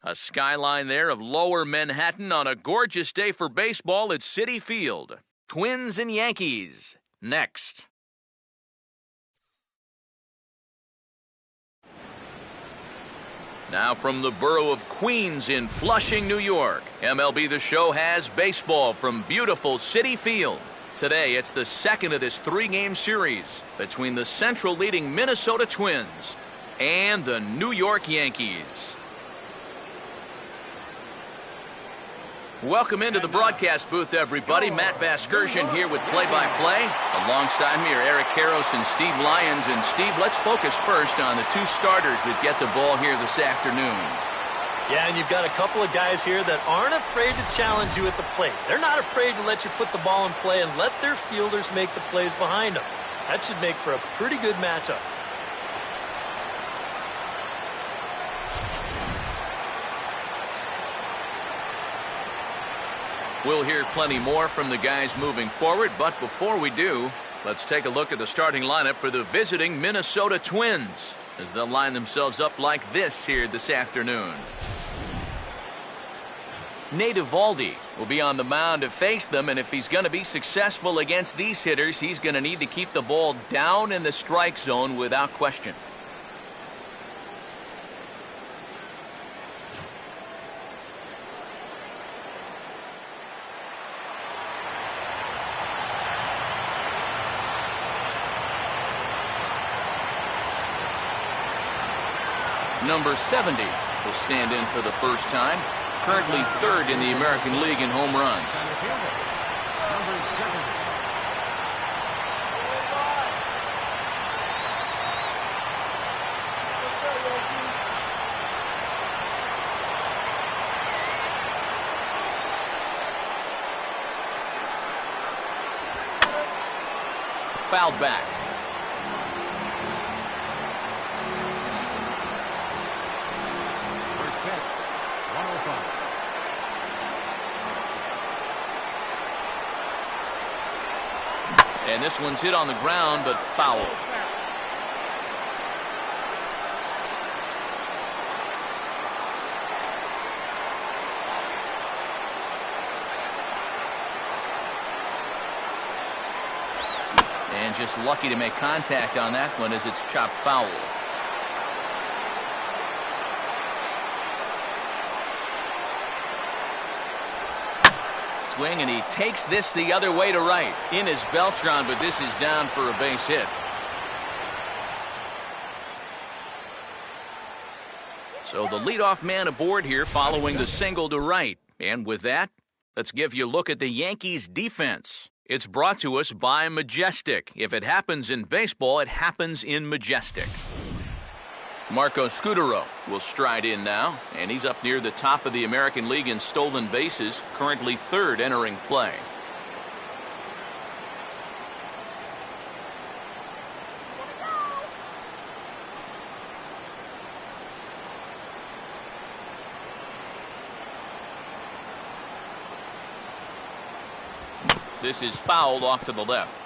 A skyline there of lower Manhattan on a gorgeous day for baseball at Citi Field. Twins and Yankees, next. Now from the borough of Queens in Flushing, New York, MLB The Show has baseball from beautiful Citi Field. Today, it's the second of this three-game series between the Central leading Minnesota Twins and the New York Yankees. Welcome into the broadcast booth, everybody. Matt Vasgersian here with play-by-play. Alongside me are Eric Karros and Steve Lyons. And Steve, let's focus first on the two starters that get the ball here this afternoon. Yeah, and you've got a couple of guys here that aren't afraid to challenge you at the plate. They're not afraid to let you put the ball in play and let their fielders make the plays behind them. That should make for a pretty good matchup. We'll hear plenty more from the guys moving forward, but before we do, let's take a look at the starting lineup for the visiting Minnesota Twins as they'll line themselves up like this here this afternoon. Nate Eovaldi will be on the mound to face them, and if he's going to be successful against these hitters, he's going to need to keep the ball down in the strike zone without question. Number 70 will stand in for the first time, currently third in the American League in home runs. Number 70. Fouled back. And this one's hit on the ground, but foul. And just lucky to make contact on that one as it's chopped foul. Swing, and he takes this the other way to right. In is Beltran, but this is down for a base hit. So the leadoff man aboard here following the single to right. And with that, let's give you a look at the Yankees defense. It's brought to us by Majestic. If it happens in baseball, it happens in Majestic. Marco Scutaro will stride in now, and he's up near the top of the American League in stolen bases, currently third entering play. This is fouled off to the left.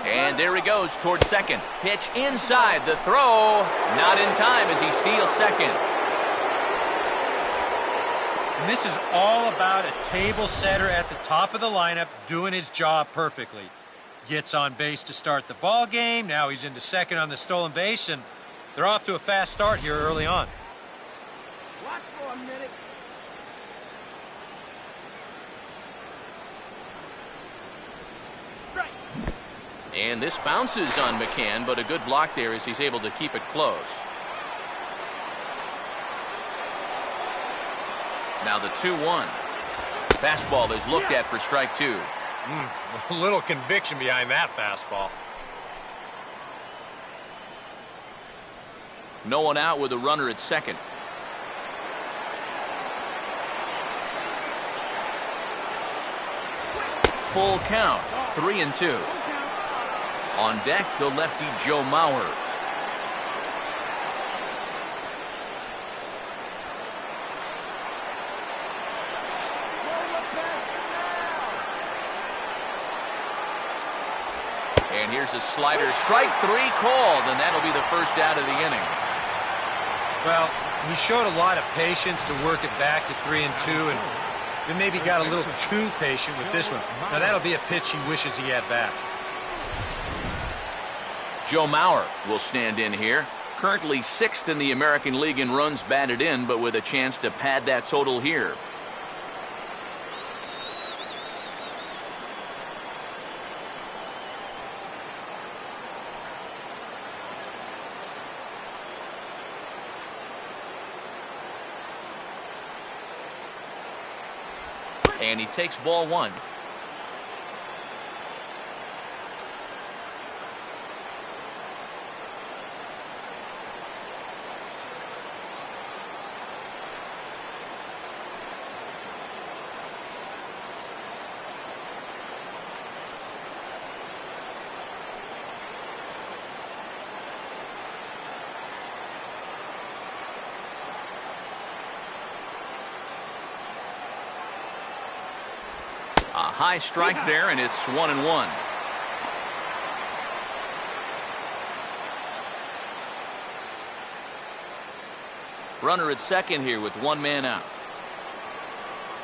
And there he goes toward second. Pitch inside. The throw not in time as he steals second. And this is all about a table setter at the top of the lineup doing his job perfectly. Gets on base to start the ball game. Now he's into second on the stolen base, and they're off to a fast start here early on. Watch for a minute. And this bounces on McCann, but a good block there as he's able to keep it close. Now the 2-1. Fastball is looked at for strike two. A little conviction behind that fastball. No one out with a runner at second. Full count, 3-2. On deck, the lefty Joe Mauer. There's a slider. Strike three called, and that'll be the first out of the inning. Well, he showed a lot of patience to work it back to 3-2, and then maybe got a little too patient with this one. Now, that'll be a pitch he wishes he had back. Joe Mauer will stand in here. Currently 6th in the American League in runs batted in, but with a chance to pad that total here. And he takes ball one. A high strike there, and it's 1-1. Runner at second here with one man out.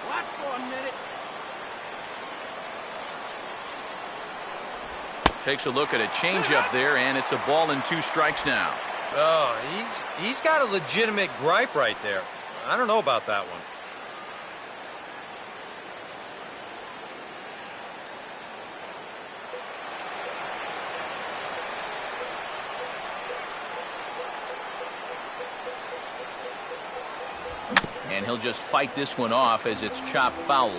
Watch for a minute. Takes a look at a changeup there, and it's a ball and 2 strikes now. Oh, he's got a legitimate gripe right there. I don't know about that one. And he'll just fight this one off as it's chopped foul.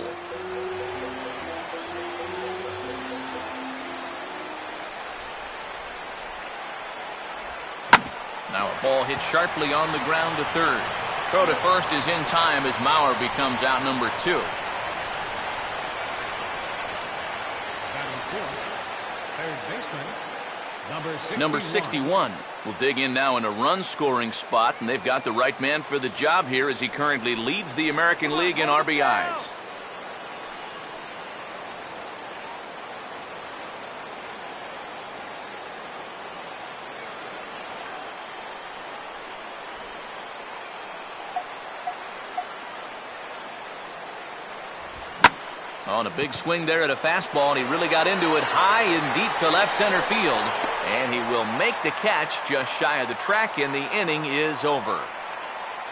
Now a ball hit sharply on the ground to third. Throw to first is in time as Mauer becomes out number 2. Batting fourth, third baseman, Number 61 will dig in now in a run-scoring spot, and they've got the right man for the job here as he currently leads the American League in RBIs. On a big swing there at a fastball, and he really got into it high and deep to left center field. And he will make the catch just shy of the track, and the inning is over.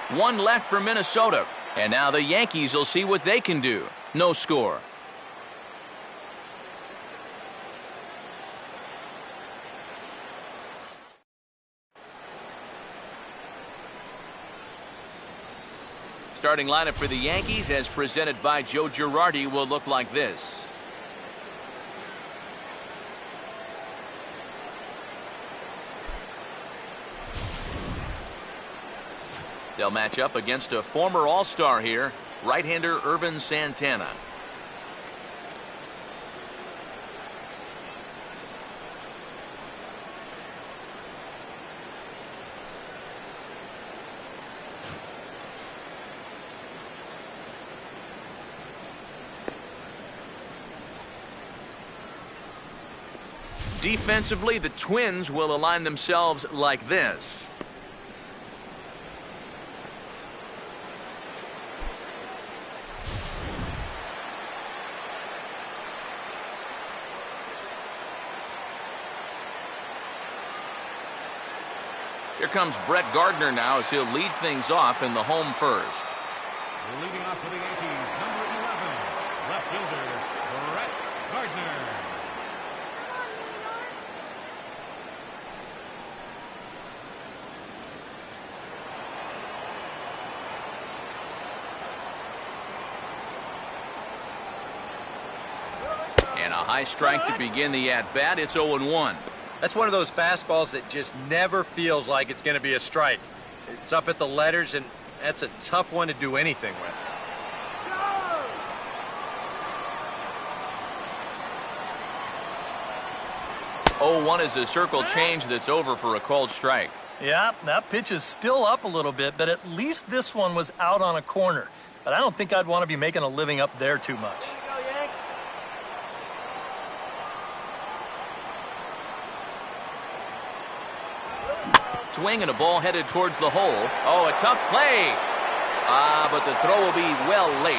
One left for Minnesota, and now the Yankees will see what they can do. No score. Starting lineup for the Yankees, as presented by Joe Girardi, will look like this. They'll match up against a former All-Star here, right-hander Ervin Santana. Defensively, the Twins will align themselves like this. Here comes Brett Gardner now as he'll lead things off in the home first. leading off for the Yankees, number 11, left fielder, Brett Gardner. And a high strike to begin the at-bat. It's 0-1. That's one of those fastballs that just never feels like it's going to be a strike. It's up at the letters, and that's a tough one to do anything with. Oh, 0-1 is a circle change that's over for a called strike. Yeah, that pitch is still up a little bit, but at least this one was out on a corner. But I don't think I'd want to be making a living up there too much. Swing and a ball headed towards the hole. Oh, a tough play. But the throw will be well late.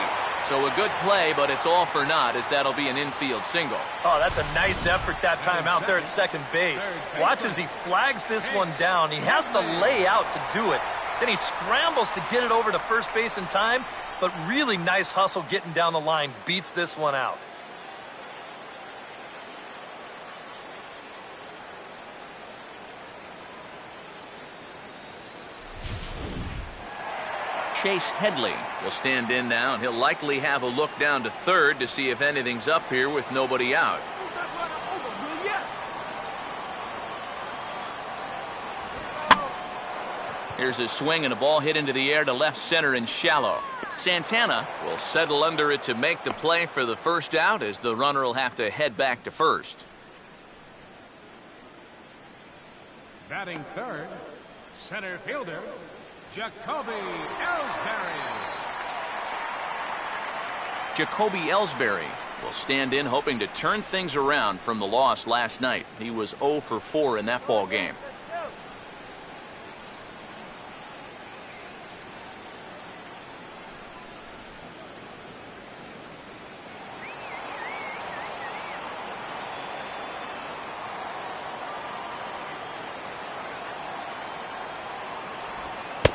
So a good play, but it's all for naught, as that'll be an infield single. Oh, that's a nice effort that time out there at second base. Watch as he flags this one down. He has to lay out to do it. Then he scrambles to get it over to first base in time, but really nice hustle getting down the line. Beats this one out. Chase Headley will stand in now, and he'll likely have a look down to third to see if anything's up here with nobody out. Here's a swing and a ball hit into the air to left center and shallow. Santana will settle under it to make the play for the first out, as the runner will have to head back to first. Batting third, center fielder, Jacoby Ellsbury. Jacoby Ellsbury will stand in, hoping to turn things around from the loss last night. He was 0 for 4 in that ball game.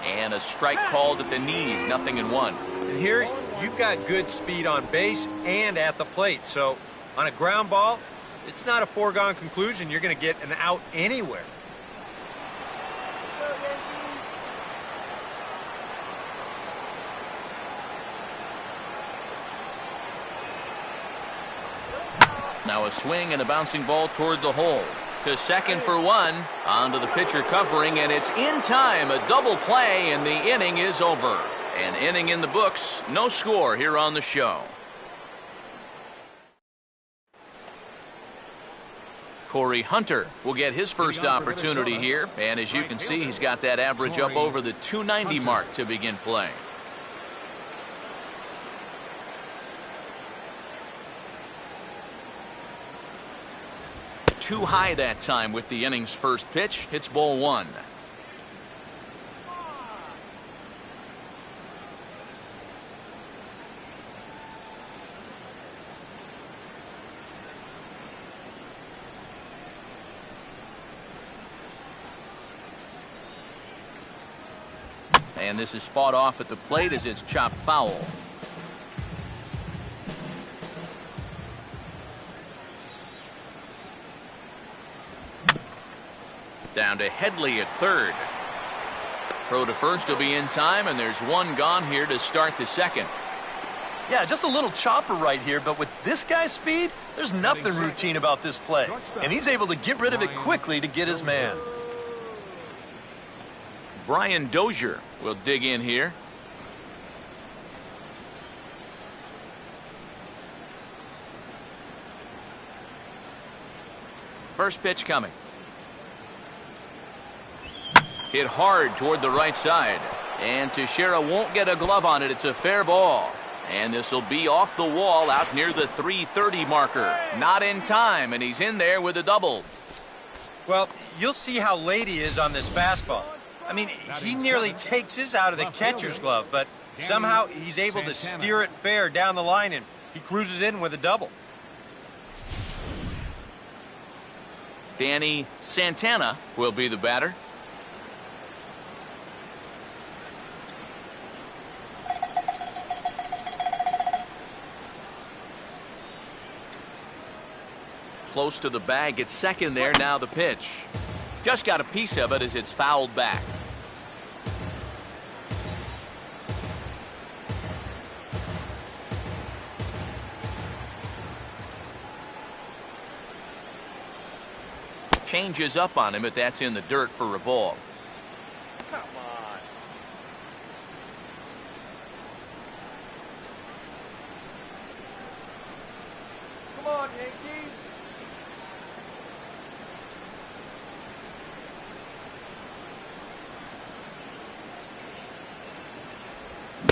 And a strike called at the knees, 0-1. And here, you've got good speed on base and at the plate. So, on a ground ball, it's not a foregone conclusion you're going to get an out anywhere. Now a swing and a bouncing ball toward the hole. To second for one. Onto the pitcher covering, and it's in time. A double play, and the inning is over. An inning in the books. No score here on the show. Corey Hunter will get his first opportunity here, and as you can see, he's got that average up over the 290 mark to begin play. Too high that time with the inning's first pitch. It's ball one. And this is fought off at the plate as it's chopped foul. Down to Headley at third. Throw to first will be in time, and there's one gone here to start the second. Yeah, just a little chopper right here, but with this guy's speed, there's nothing routine about this play. And he's able to get rid of it quickly to get his man. Brian Dozier will dig in here. First pitch coming. Hit hard toward the right side. And Teixeira won't get a glove on it. It's a fair ball. And this will be off the wall out near the 330 marker. Not in time, and he's in there with a double. Well, you'll see how late he is on this fastball. I mean, he nearly takes his out of the catcher's glove, but somehow he's able to steer it fair down the line, and he cruises in with a double. Danny Santana will be the batter. Close to the bag, it's second there. Now the pitch. Just got a piece of it as it's fouled back. Changes up on him, but that's in the dirt for a ball. Come on. Come on, Yankees.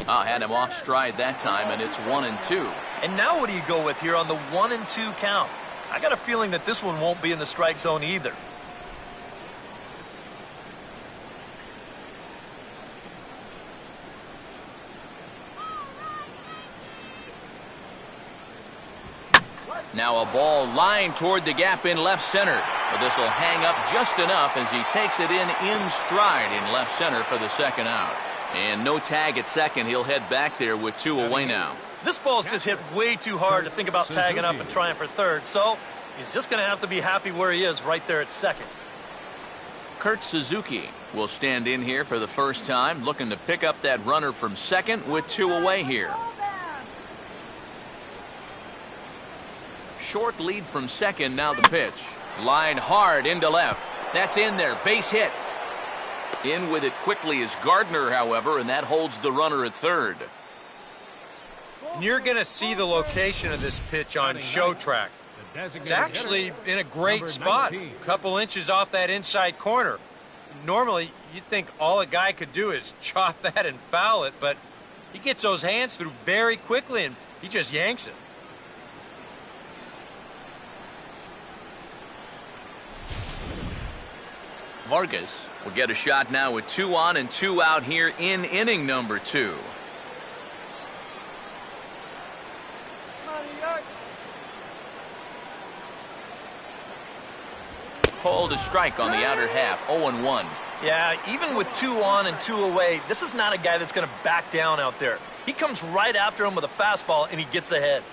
Had him off stride that time, and it's 1-2. And now what do you go with here on the 1-2 count? I got a feeling that this one won't be in the strike zone either. Now a ball lined toward the gap in left center. But this will hang up just enough as he takes it in stride in left center for the second out. And no tag at second. He'll head back there with 2 away now. This ball's just hit way too hard to think about tagging up and trying for third. So he's just going to have to be happy where he is right there at second. Kurt Suzuki will stand in here for the first time, looking to pick up that runner from second with 2 away here. Short lead from second, now the pitch. Line hard into left. That's in there, base hit. In with it quickly is Gardner, however, and that holds the runner at third. And you're going to see the location of this pitch on show track. It's actually in a great spot, a couple inches off that inside corner. Normally, you'd think all a guy could do is chop that and foul it, but he gets those hands through very quickly, and he just yanks it. Vargas will get a shot now with 2 on and 2 out here in inning number 2. Called a strike on the outer half, 0-1. Yeah, even with 2 on and 2 away, this is not a guy that's going to back down out there. He comes right after him with a fastball, and he gets ahead.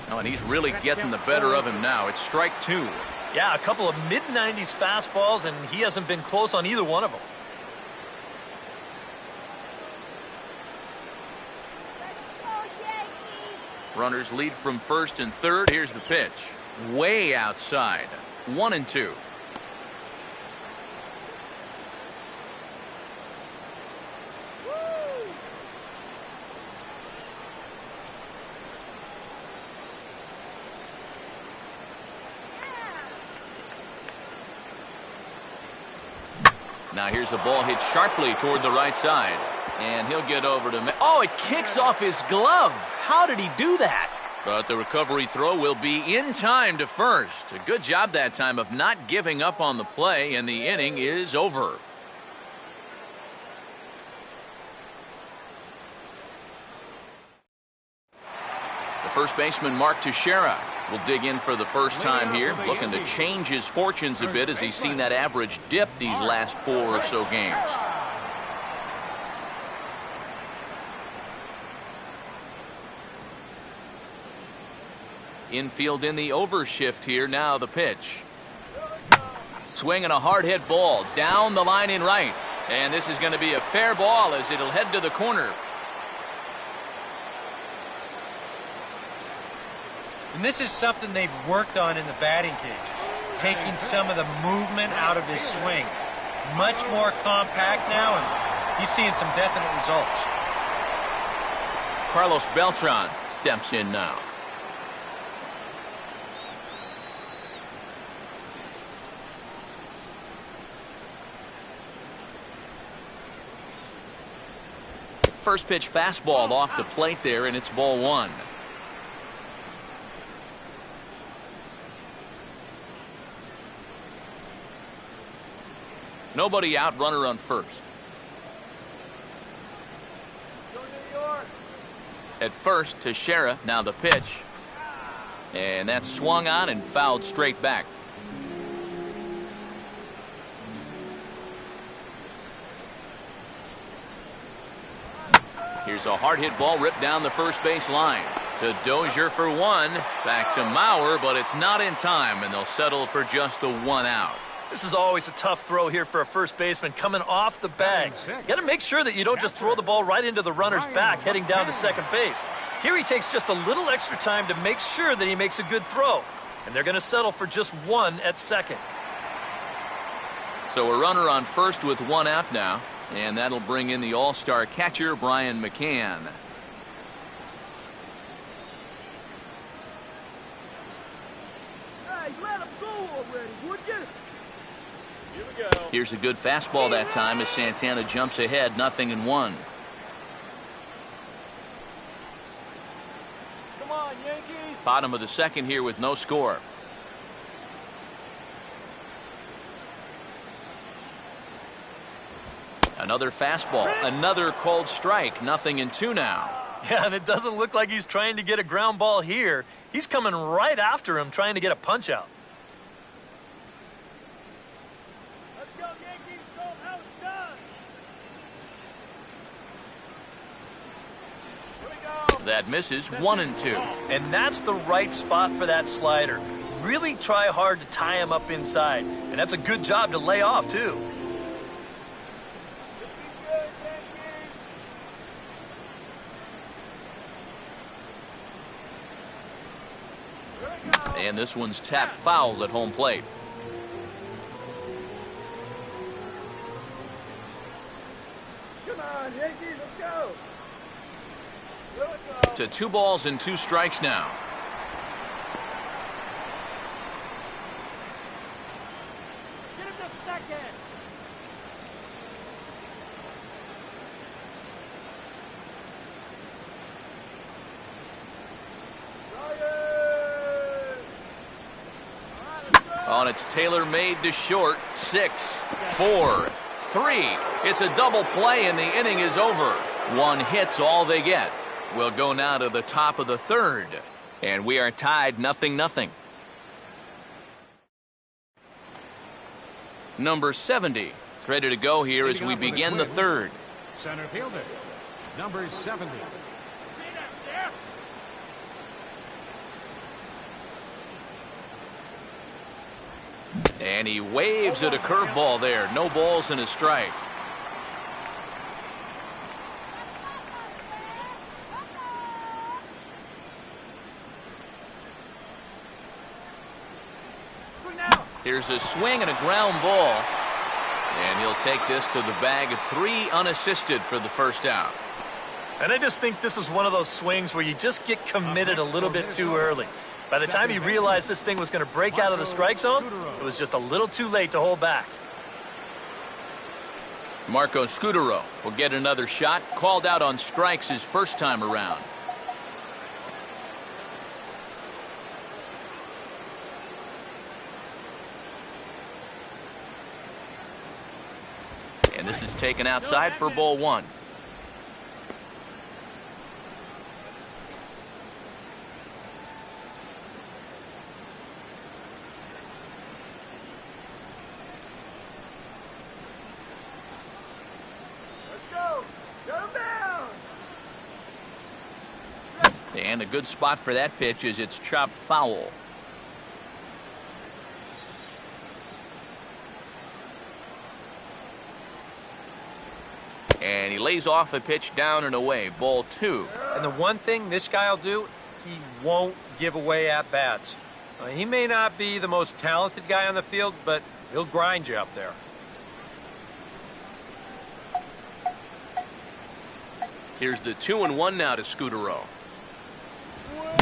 Oh, and he's really getting the better of him now. It's strike 2. Yeah, a couple of mid-90s fastballs, and he hasn't been close on either one of them. Runners lead from first and third. Here's the pitch. Way outside. 1-2. Now here's the ball hit sharply toward the right side. And he'll get over to... Oh, it kicks off his glove. How did he do that? But the recovery throw will be in time to first. A good job that time of not giving up on the play, and the inning is over. The first baseman, Mark Teixeira, will dig in for the first time here, looking to change his fortunes a bit as he's seen that average dip these last 4 or so games. Infield in the overshift here. Now the pitch. Swinging a hard hit ball down the line in right. And this is going to be a fair ball as it'll head to the corner. And this is something they've worked on in the batting cages, taking some of the movement out of his swing. Much more compact now, and he's seeing some definite results. Carlos Beltran steps in now. First pitch fastball off the plate there, and it's ball 1. Nobody out, runner on first. At first, Teixeira, now the pitch. And that's swung on and fouled straight back. Here's a hard hit ball ripped down the first base line. To Dozier for 1. Back to Mauer, but it's not in time, and they'll settle for just the 1 out. This is always a tough throw here for a first baseman coming off the bag. You got to make sure that you don't just throw the ball right into the runner's back heading down to second base. Here he takes just a little extra time to make sure that he makes a good throw. And they're going to settle for just 1 at second. So a runner on first with 1 out now. And that'll bring in the all-star catcher, Brian McCann. Hey, let him go already, would you? Here we go. Here's a good fastball that time as Santana jumps ahead, 0-1. Come on, Yankees. Bottom of the second here with no score. Another fastball, another called strike, 0-2 now. Yeah, and it doesn't look like he's trying to get a ground ball here. He's coming right after him, trying to get a punch out. Let's go, Yankees. Go, how it's done. Here we go. That misses, 1-2. And that's the right spot for that slider. Really try hard to tie him up inside. And that's a good job to lay off, too. And this one's tapped foul at home plate. Come on, Yankees, let's go. Here we go. To 2 balls and 2 strikes now. Get him to second. On it's tailor-made to short. 6, 4, 3. It's a double play and the inning is over. 1 hit's all they get. We'll go now to the top of the 3rd. And we are tied 0-0. Number 70 is ready to go here as we begin the 3rd. Center fielder, number 70. And he waves at a curveball there. No balls and a strike. Here's a swing and a ground ball. And he'll take this to the bag of 3 unassisted for the first out. And I just think this is one of those swings where you just get committed a little bit too early. By the time he realized this thing was going to break out of the strike zone, it was just a little too late to hold back. Marco Scudero will get another shot. Called out on strikes his first time around. And this is taken outside for ball 1. And a good spot for that pitch as it's chopped foul. And he lays off a pitch down and away. Ball 2. And the one thing this guy will do, he won't give away at-bats. He may not be the most talented guy on the field, but he'll grind you up there. Here's the 2-1 now to Scudero.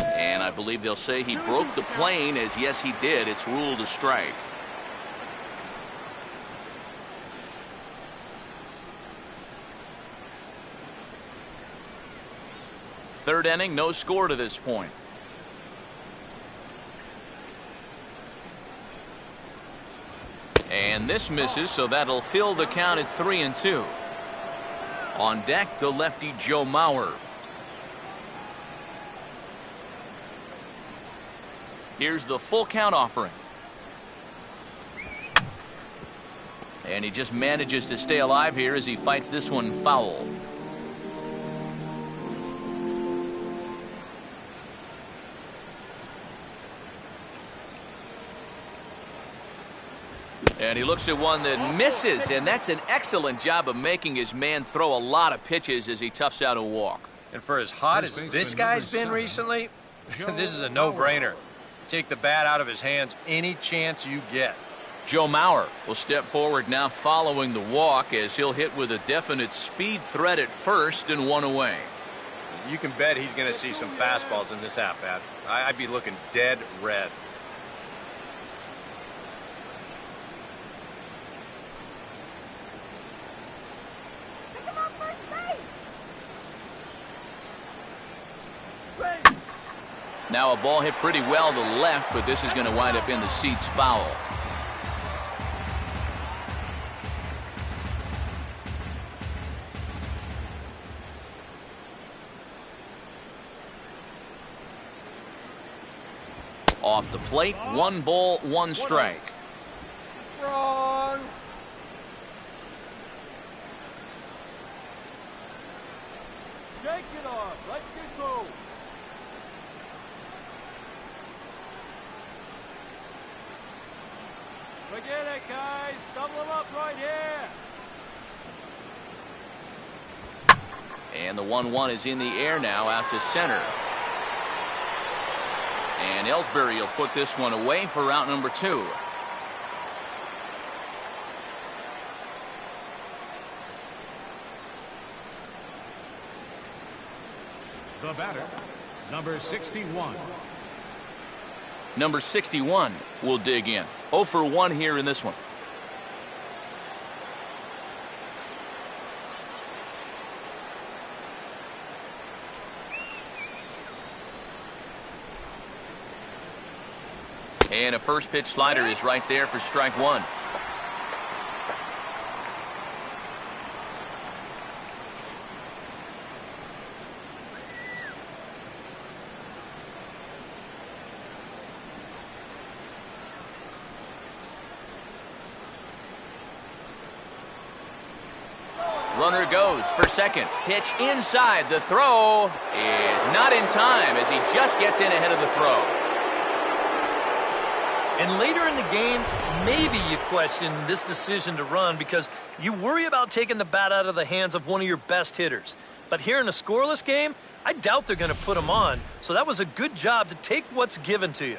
And I believe they'll say he broke the plane, as yes he did. It's ruled a strike. Third inning, no score to this point. And this misses, so that'll fill the count at 3-2. On deck, the lefty Joe Mauer. Here's the full count offering. And he just manages to stay alive here as he fights this one foul. And he looks at one that misses, and that's an excellent job of making his man throw a lot of pitches as he toughs out a walk. And for as hot as this guy's been recently, this is a no-brainer. Take the bat out of his hands any chance you get. Joe Mauer will step forward now following the walk as he'll hit with a definite speed threat at first and 1 away. You can bet he's going to see some fastballs in this at-bat. I'd be looking dead red. Now a ball hit pretty well to the left, but this is going to wind up in the seats foul. Off the plate, 1 ball, 1 strike. Wrong. Shake it off. Let's get go. Forget it, guys. Double them up right here. And the 1-1 is in the air now out to center. And Ellsbury will put this one away for out number 2. The batter, number 61. Number 61 will dig in. 0 for 1 here in this one. And a first pitch slider is right there for strike 1. Runner goes for second. Pitch inside. The throw is not in time as he just gets in ahead of the throw. And later in the game, maybe you question this decision to run because you worry about taking the bat out of the hands of one of your best hitters. But here in a scoreless game, I doubt they're going to put him on. So that was a good job to take what's given to you.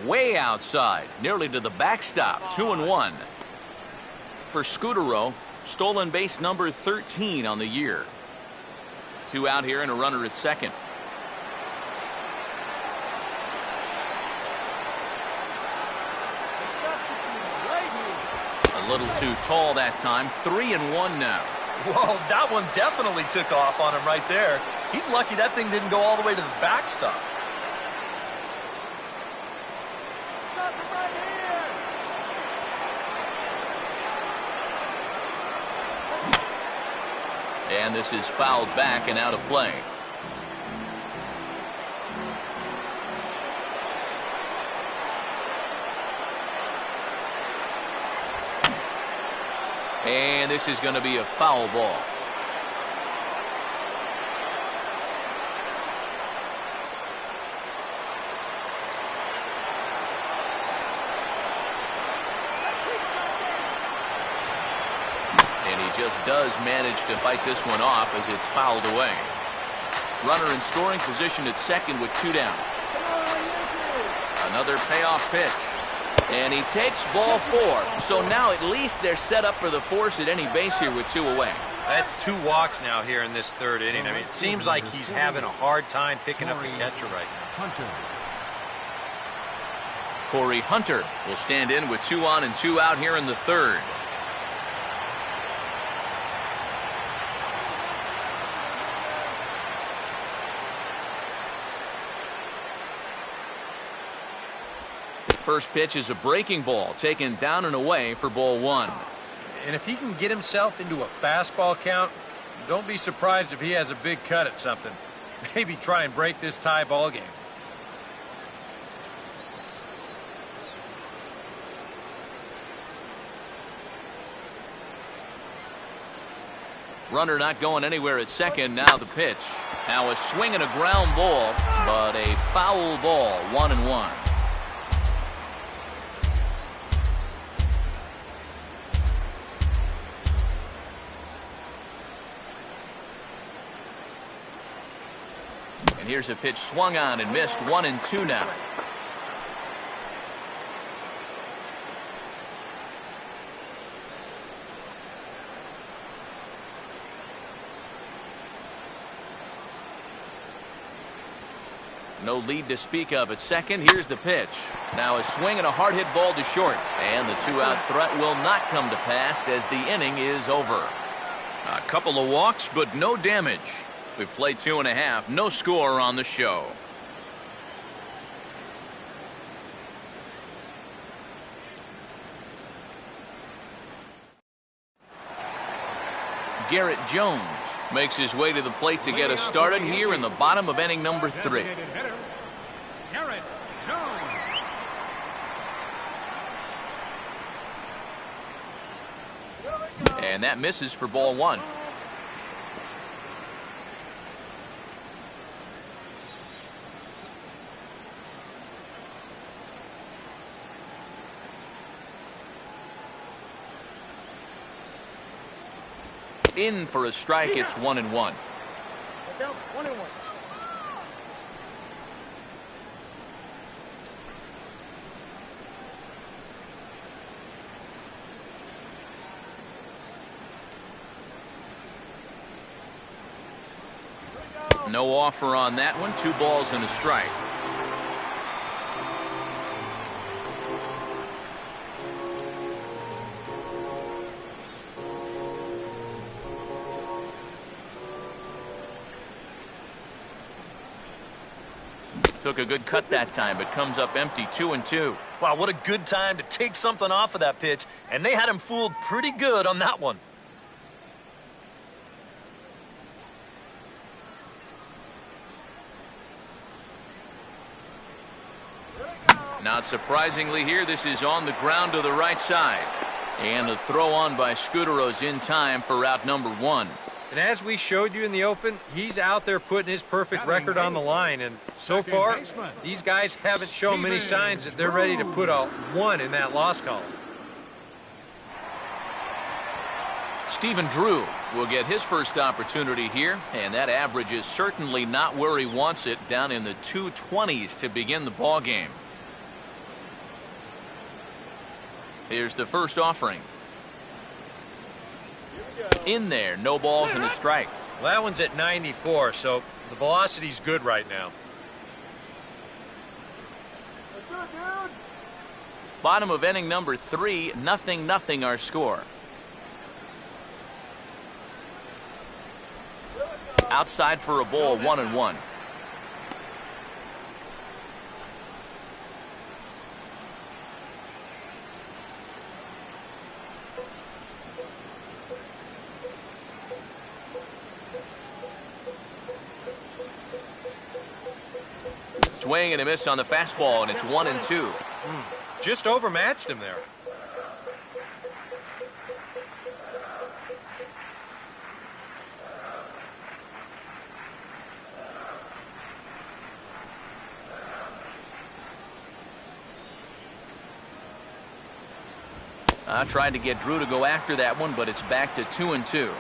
Way outside, nearly to the backstop, 2-1. For Scudero, stolen base number 13 on the year. 2 out here and a runner at second. A little too tall that time. 3-1 now. Whoa, that one definitely took off on him right there. He's lucky that thing didn't go all the way to the backstop. And this is fouled back and out of play. And this is going to be a foul ball. Just does manage to fight this one off as it's fouled away. Runner in scoring position at second with 2 down. Another payoff pitch. And he takes ball 4. So now at least they're set up for the force at any base here with 2 away. That's 2 walks now here in this 3rd inning. I mean, it seems like he's having a hard time picking up the catcher right now. Corey Hunter will stand in with 2 on and 2 out here in the 3rd. First pitch is a breaking ball taken down and away for ball 1. And if he can get himself into a fastball count, don't be surprised if he has a big cut at something. Maybe try and break this tie ball game. Runner not going anywhere at second. Now the pitch. Now a swing and a ground ball, but a foul ball. 1-1. And here's a pitch swung on and missed. 1-2 now. No lead to speak of at second. Here's the pitch. Now a swing and a hard hit ball to short. And the 2-out threat will not come to pass as the inning is over. A couple of walks, but no damage. We've played 2.5. No score on the show. Garrett Jones Makes his way to the plate to get us started here in the bottom of inning number 3. Designated hitter, Garrett Jones. And that misses for ball 1. In for a strike, it's 1-1. Down 1-1. No offer on that one. 2 balls and a strike. Took a good cut that time, but comes up empty. 2-2. Wow, what a good time to take something off of that pitch, and they had him fooled pretty good on that one. Not surprisingly here, this is on the ground to the right side. And the throw on by Scudero's in time for route number 1. And as we showed you in the open, he's out there putting his perfect record on the line. And so far, these guys haven't shown many signs that they're ready to put a 1 in that loss column. Stephen Drew will get his first opportunity here, and that average is certainly not where he wants it, down in the 220s to begin the ball game. Here's the first offering. In there, no balls and a strike. Well, that one's at 94, so the velocity's good right now. Bottom of inning number 3, 0-0 our score. Outside for a ball, 1-1. Swing and a miss on the fastball, and it's 1-2. Just overmatched him there. I tried to get Drew to go after that one, but it's back to 2-2.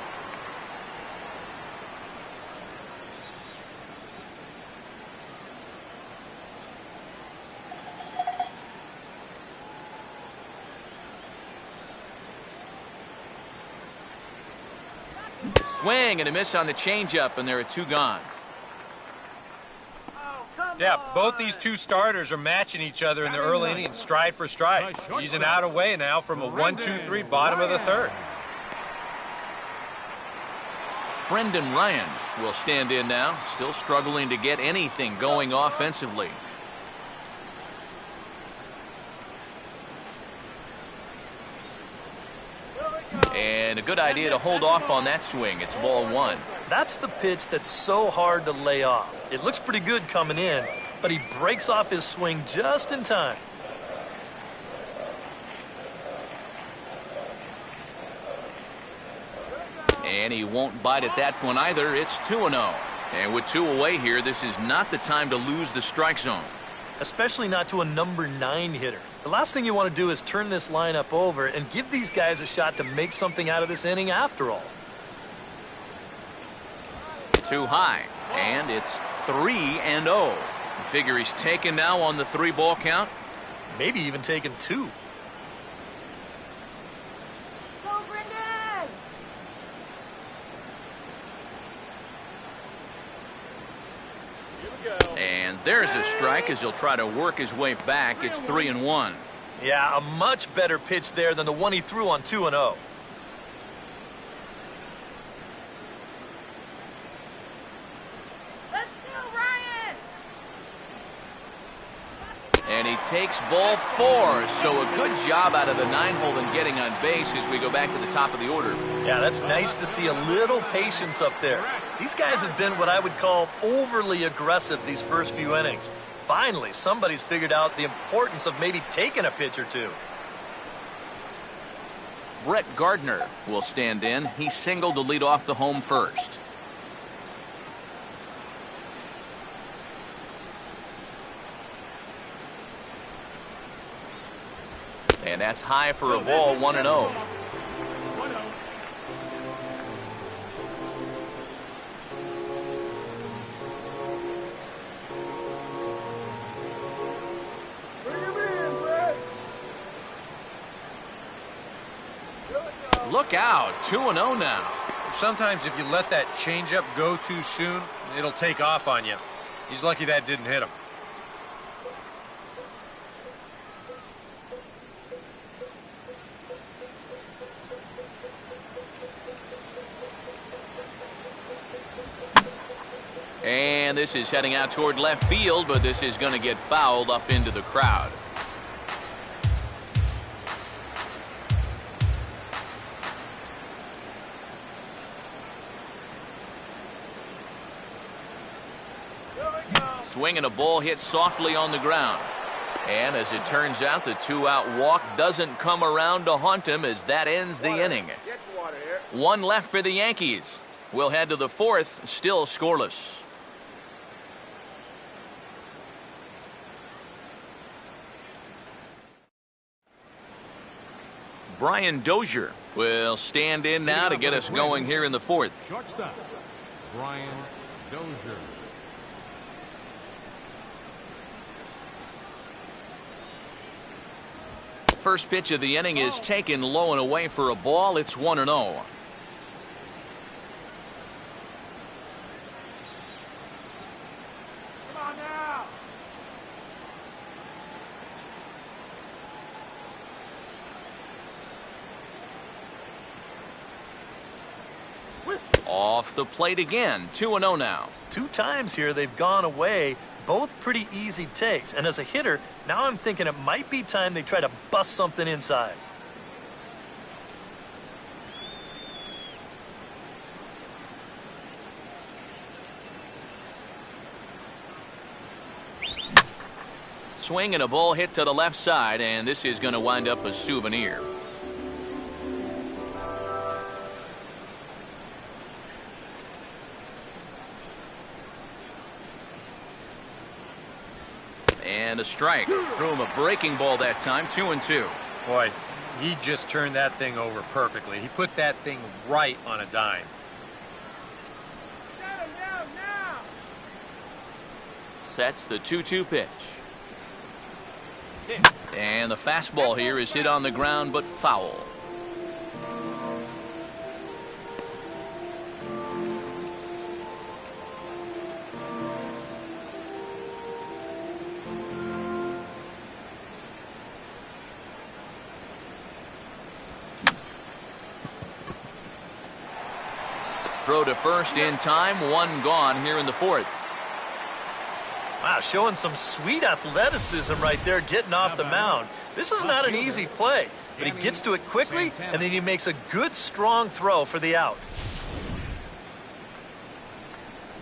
Swing and a miss on the changeup, and there are 2 gone. Yeah, both these 2 starters are matching each other in the early innings, stride for stride. He's an out away now from a 1-2-3 bottom of the 3rd. Brendan Ryan will stand in now, still struggling to get anything going offensively. And a good idea to hold off on that swing. It's ball 1. That's the pitch that's so hard to lay off. It looks pretty good coming in, but he breaks off his swing just in time. And he won't bite at that one either. It's 2-0. And with 2 away here, this is not the time to lose the strike zone. Especially not to a number 9 hitter. The last thing you want to do is turn this lineup over and give these guys a shot to make something out of this inning after all. Too high, and it's 3-0. Figure he's taken now on the 3-ball count. Maybe even taken 2. Go, Brendan! And there's a strike as he'll try to work his way back. It's 3-1. Yeah, a much better pitch there than the one he threw on 2-0. Let's go, Ryan! And he takes ball 4. So a good job out of the 9-hole in getting on base as we go back to the top of the order. Yeah, that's nice to see a little patience up there. These guys have been what I would call overly aggressive these first few innings. Finally, somebody's figured out the importance of maybe taking a pitch or two. Brett Gardner will stand in. He singled to lead off the home first. And that's high for a ball, 1-0. Look out, 2-0 now. Sometimes if you let that changeup go too soon, it'll take off on you. He's lucky that didn't hit him. And this is heading out toward left field, but this is going to get fouled up into the crowd. Swinging a ball hit softly on the ground. And as it turns out, the 2-out walk doesn't come around to haunt him as that ends the inning. 1 left for the Yankees. We'll head to the 4th, still scoreless. Brian Dozier will stand in now to get us going here in the 4th. Shortstop, Brian Dozier. First pitch of the inning is taken low and away for a ball. It's 1-0. Come on now. Off the plate again. 2-0 now. 2 times here they've gone away. Both pretty easy takes. And as a hitter, now I'm thinking it might be time they try to bust something inside. Swing and a ball hit to the left side, and this is going to wind up a souvenir. And a strike. Threw him a breaking ball that time, 2-2. Boy, he just turned that thing over perfectly. He put that thing right on a dime. Get him down now. Sets the 2-2 pitch. And the fastball here is hit on the ground, but foul. Throw to first in time, 1 gone here in the 4th. Wow, showing some sweet athleticism right there, getting off the mound. This is not an easy play, but he gets to it quickly, and then he makes a good, strong throw for the out.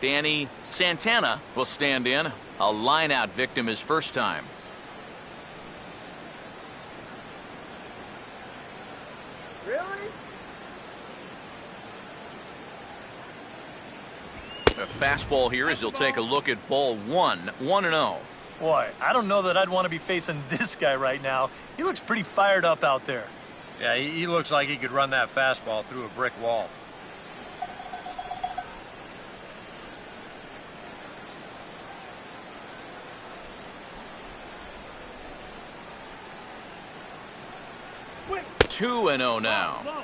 Danny Santana will stand in. A line-out victim his first time. Really? A fastball here as he'll take a look at ball 1. 1-0. Boy, I don't know that I'd want to be facing this guy right now. He looks pretty fired up out there. Yeah, he looks like he could run that fastball through a brick wall. Quick. 2-0 now. Low.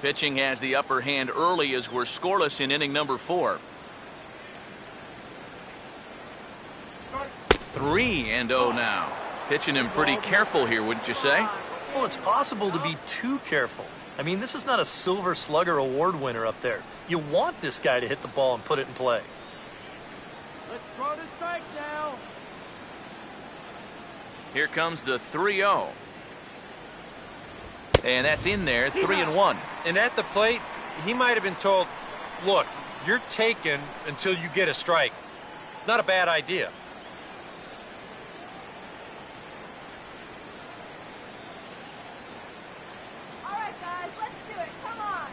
Pitching has the upper hand early as we're scoreless in inning number 4. 3-0 now. Pitching him pretty careful here, wouldn't you say? Well, it's possible to be too careful. I mean, this is not a Silver Slugger award winner up there. You want this guy to hit the ball and put it in play. Let's throw the strike now. Here comes the 3-0. And that's in there, 3-1. And at the plate, he might have been told, look, you're taken until you get a strike. It's not a bad idea. All right, guys, let's do it. Come on.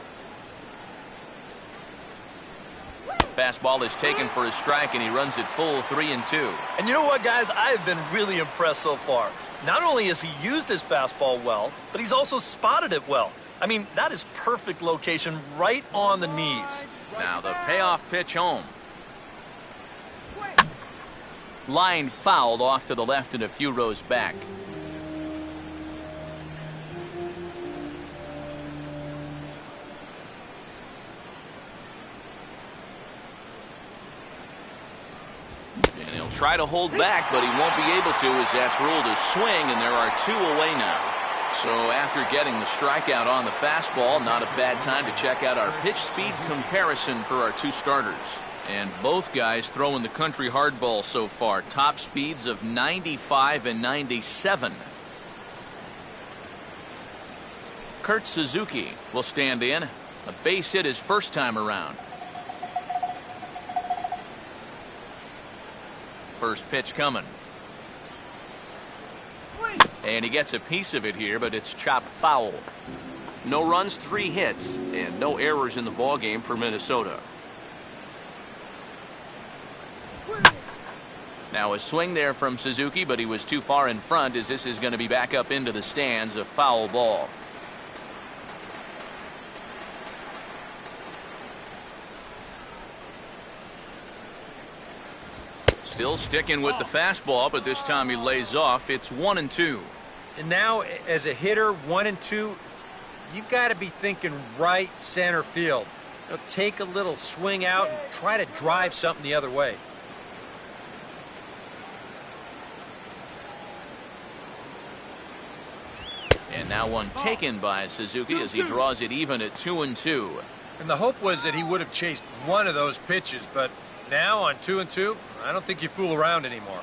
Fastball is taken for a strike, and he runs it full 3-2. And you know what, guys? I have been really impressed so far. Not only has he used his fastball well, but he's also spotted it well. I mean, that is perfect location right on the knees. Now the payoff pitch home. Line fouled off to the left and a few rows back. And he'll try to hold back, but he won't be able to as that's ruled a swing, and there are 2 away now. So after getting the strikeout on the fastball, not a bad time to check out our pitch speed comparison for our 2 starters. And both guys throwing the country hardball so far. Top speeds of 95 and 97. Kurt Suzuki will stand in. A base hit his first time around. First pitch coming. And he gets a piece of it here, but it's chopped foul. No runs, 3 hits, and no errors in the ballgame for Minnesota. Now a swing there from Suzuki, but he was too far in front as this is going to be back up into the stands, a foul ball. Still sticking with the fastball, but this time he lays off. It's 1-2. And now, as a hitter, 1-2, you've got to be thinking right center field. Take a little swing out and try to drive something the other way. And now one taken by Suzuki as he draws it even at 2-2. And the hope was that he would have chased one of those pitches, but now on 2-2, I don't think you fool around anymore.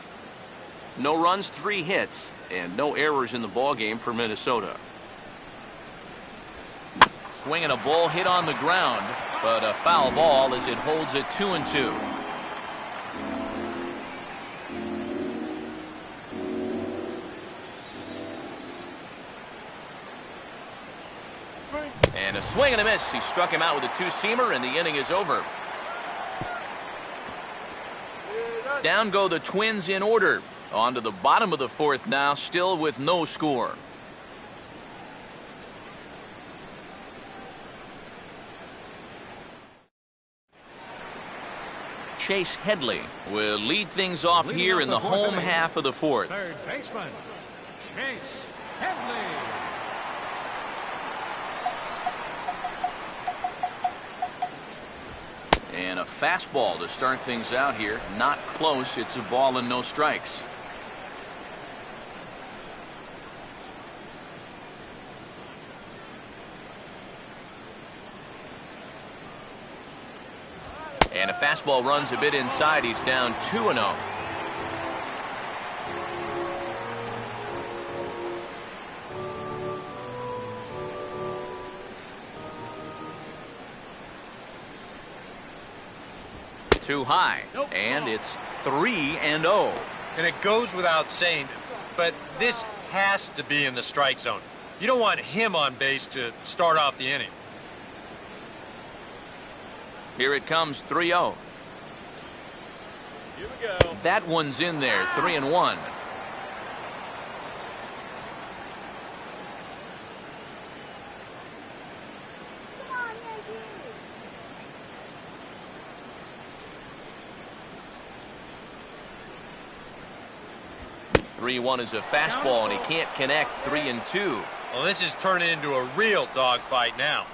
No runs, 3 hits, and no errors in the ballgame for Minnesota. Swinging a ball hit on the ground, but a foul ball as it holds it 2-2. And a swing and a miss. He struck him out with a 2-seamer, and the inning is over. Down go the Twins in order. On to the bottom of the 4th now, still with no score. Chase Headley will lead things off here in the home half of the 4th. Third baseman, Chase Headley. And a fastball to start things out here. Not close. It's a ball and no strikes. And a fastball runs a bit inside. He's down 2-0. Too high, and it's 3-0. And it goes without saying, but this has to be in the strike zone. You don't want him on base to start off the inning. Here it comes, 3-0. Here we go. That one's in there, 3-1. Come on, Yankees. 3-1 is a fastball, and he can't connect. 3-2. Well, this is turning into a real dogfight now.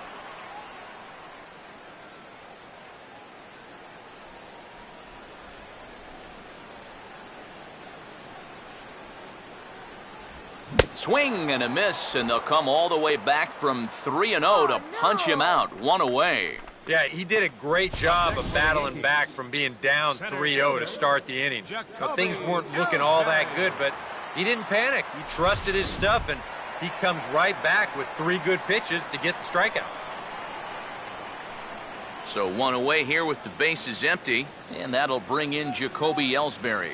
Swing and a miss, and they'll come all the way back from 3-0 to punch him out, one away. Yeah, he did a great job of battling back from being down 3-0 to start the inning. Now, things weren't looking all that good, but he didn't panic. He trusted his stuff, and he comes right back with 3 good pitches to get the strikeout. So one away here with the bases empty, and that'll bring in Jacoby Ellsbury.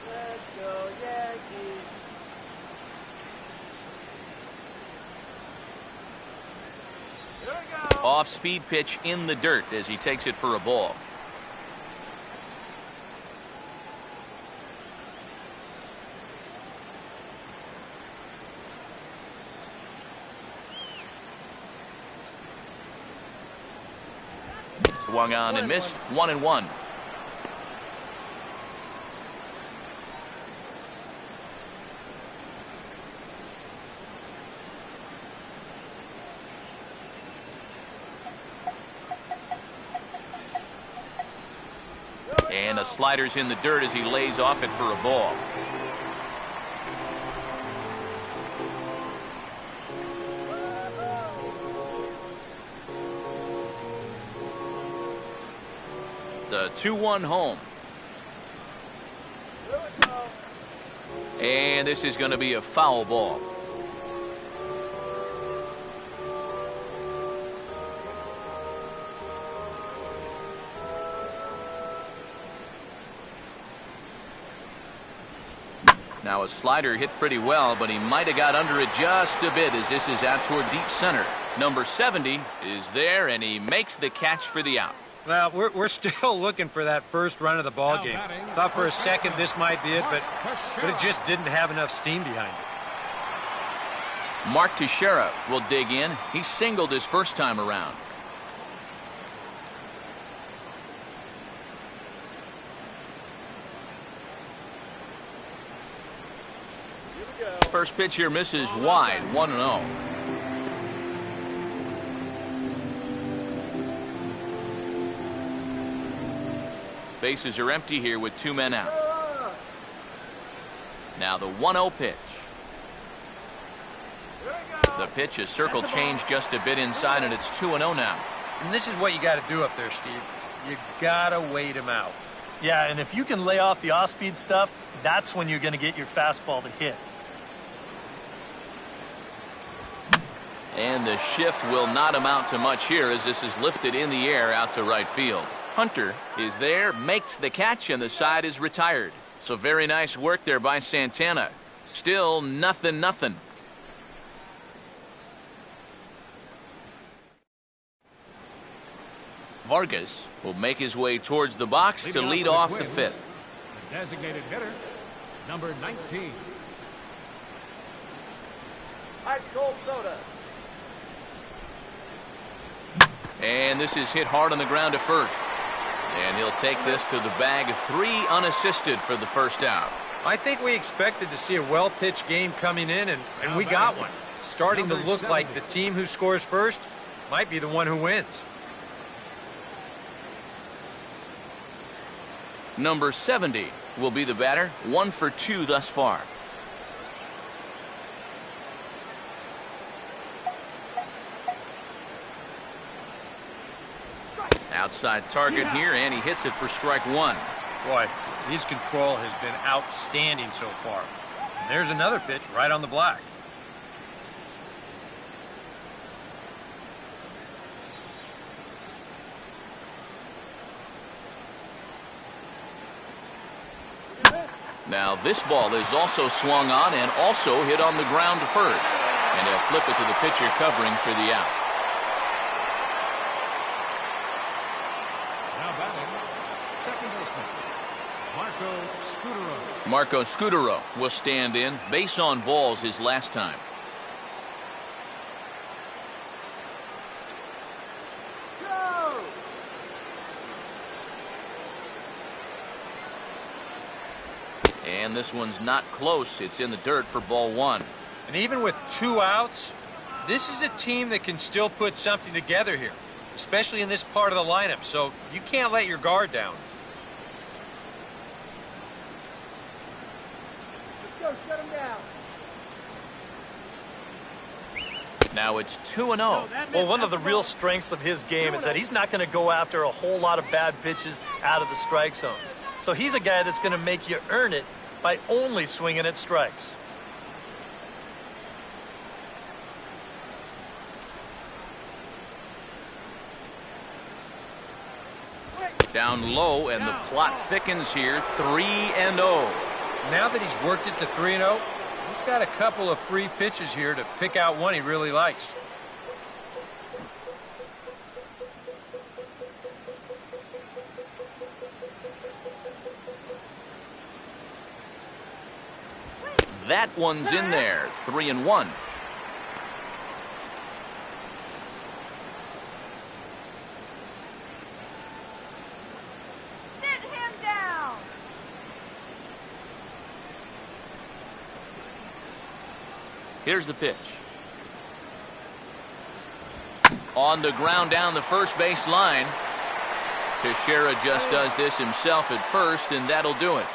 Let's go, Yankees. Here we go. Off-speed pitch in the dirt as he takes it for a ball. Swung on and missed, 1-1. And a slider's in the dirt as he lays off it for a ball. The 2-1 home. Here we go. And this is going to be a foul ball. Now a slider hit pretty well, but he might have got under it just a bit as this is out toward deep center. Number 70 is there, and he makes the catch for the out. Well, we're still looking for that first run of the ball game. Thought for a second this might be it, but it just didn't have enough steam behind it. Mark Teixeira will dig in. He singled his first time around. Here we go. First pitch here misses wide, 1-0. Bases are empty here with 2 men out. Now the 1-0 pitch. Here we go. The pitch is circle changed just a bit inside, and it's 2-0 now. And this is what you got to do up there, Steve. You got to wait him out. Yeah, and if you can lay off the off-speed stuff, that's when you're going to get your fastball to hit. And the shift will not amount to much here as this is lifted in the air out to right field. Hunter is there, makes the catch, and the side is retired. So very nice work there by Santana. Still 0-0. Vargas will make his way towards the box to lead off the 5th. The designated hitter, number 19. Ice cold soda. And this is hit hard on the ground to first. And he'll take this to the bag. 3 unassisted for the first out. I think we expected to see a well-pitched game coming in, and we got one. Starting to look like the team who scores first might be the one who wins. Number 70 will be the batter. 1 for 2 thus far. Outside target here, and he hits it for strike 1. Boy, his control has been outstanding so far. And there's another pitch right on the black. Now this ball is also swung on and also hit on the ground to first. And he'll flip it to the pitcher covering for the out. Now batting, second baseman, Marco Scutaro. Marco Scutaro will stand in. Base on balls his last time. Go! And this one's not close. It's in the dirt for ball 1. And even with 2 outs, this is a team that can still put something together here. especially in this part of the lineup, so you can't let your guard down. Let's go, shut him down. Now it's 2-0. Well, one of the real strengths of his game is that he's not going to go after a whole lot of bad pitches out of the strike zone. So he's a guy that's going to make you earn it by only swinging at strikes. Down low, and the plot thickens here. 3-0. Now that he's worked it to 3-0, he's got a couple of free pitches here to pick out one he really likes. That one's in there. 3-1. Sit him down. Here's the pitch. On the ground down the first base line. Teixeira just does this himself at first, and that'll do it.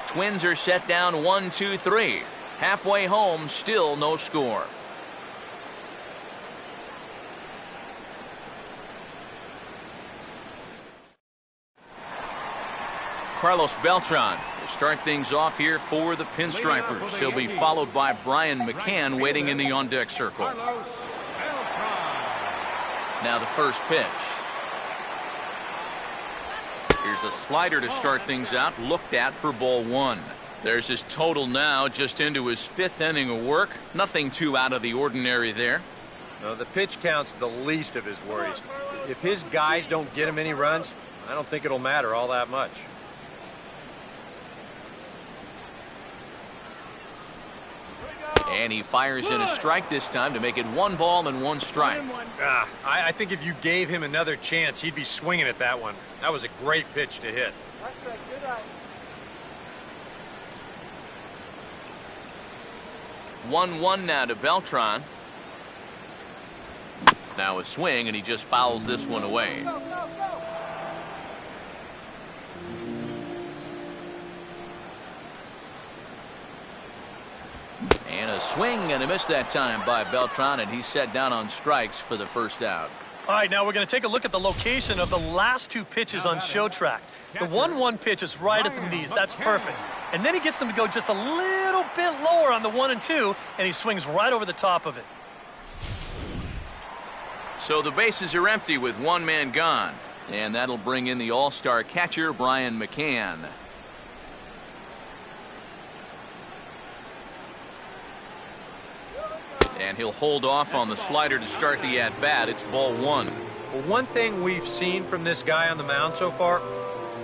Twins are set down 1-2-3. Halfway home, still no score. Carlos Beltran will start things off here for the Pinstripers. He'll be followed by Brian McCann waiting in the on-deck circle. Carlos Beltran. Now the first pitch. Here's a slider to start things out, looked at for ball one. There's his total now, just into his fifth inning of work. Nothing too out of the ordinary there. No, the pitch count's the least of his worries. If his guys don't get him any runs, I don't think it'll matter all that much. And he fires in a strike this time to make it 1 ball and 1 strike. I think if you gave him another chance, he'd be swinging at that one. That was a great pitch to hit. That's right, good eye. 1-1 now to Beltran. Now a swing, and he just fouls this one away. Go, go, go. And a swing and a miss that time by Beltran, and he's set down on strikes for the first out. All right, now we're going to take a look at the location of the last two pitches on show track. The 1-1 pitch is right at the knees. That's perfect. And then he gets them to go just a little bit lower on the 1 and 2, and he swings right over the top of it. So the bases are empty with one man gone. And that'll bring in the all-star catcher, Brian McCann. And he'll hold off on the slider to start the at-bat. It's ball one. Well, one thing we've seen from this guy on the mound so far,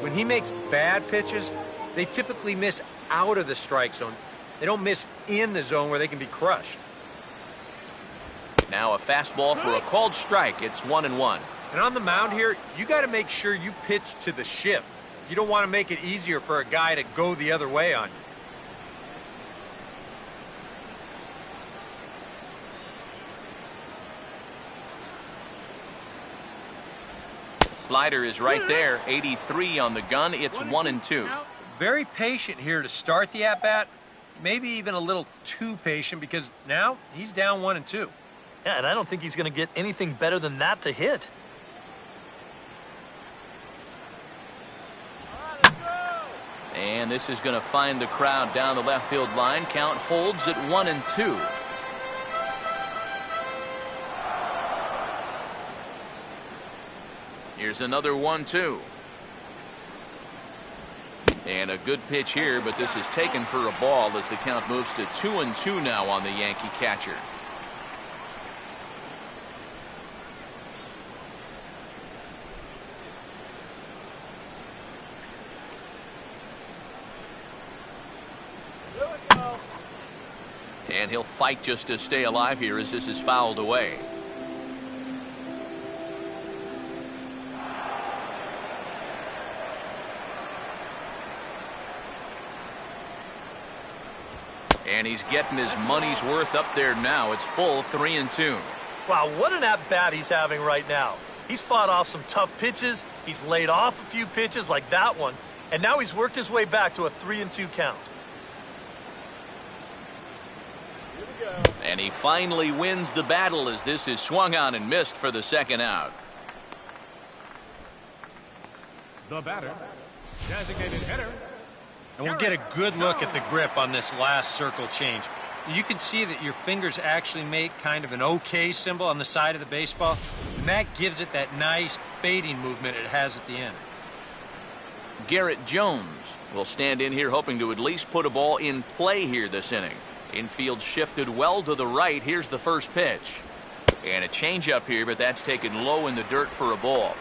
when he makes bad pitches, they typically miss out of the strike zone. They don't miss in the zone where they can be crushed. Now a fastball for a called strike. It's 1-1. And on the mound here, you got to make sure you pitch to the shift. You don't want to make it easier for a guy to go the other way on you. Slider is right there. 83 on the gun. It's 1-2. Very patient here to start the at-bat. Maybe even a little too patient because now he's down 1-2. Yeah, and I don't think he's going to get anything better than that to hit. And this is going to find the crowd down the left field line. Count holds at 1-2. Here's another 1-2. And a good pitch here, but this is taken for a ball as the count moves to 2-2 now on the Yankee catcher. And he'll fight just to stay alive here as this is fouled away. And he's getting his money's worth up there now. It's full 3-2. Wow, what an at-bat he's having right now. He's fought off some tough pitches. He's laid off a few pitches like that one. And now he's worked his way back to a 3-2 count. And he finally wins the battle as this is swung on and missed for the second out. The batter, designated hitter. And we'll get a good look at the grip on this last circle change. You can see that your fingers actually make kind of an OK symbol on the side of the baseball, and that gives it that nice fading movement it has at the end. Garrett Jones will stand in here hoping to at least put a ball in play here this inning. Infield shifted well to the right. Here's the first pitch. And a changeup here, but that's taken low in the dirt for a ball.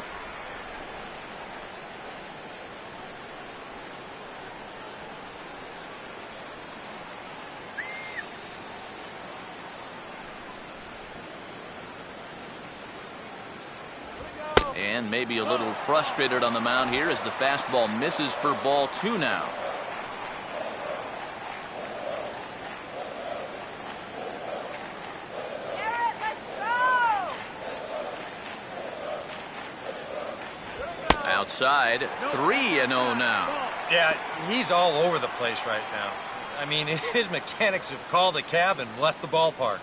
And maybe a little frustrated on the mound here as the fastball misses for ball 2 now. Garrett, let's go! Outside, 3-0 now. Yeah, he's all over the place right now. I mean, his mechanics have called a cab and left the ballpark.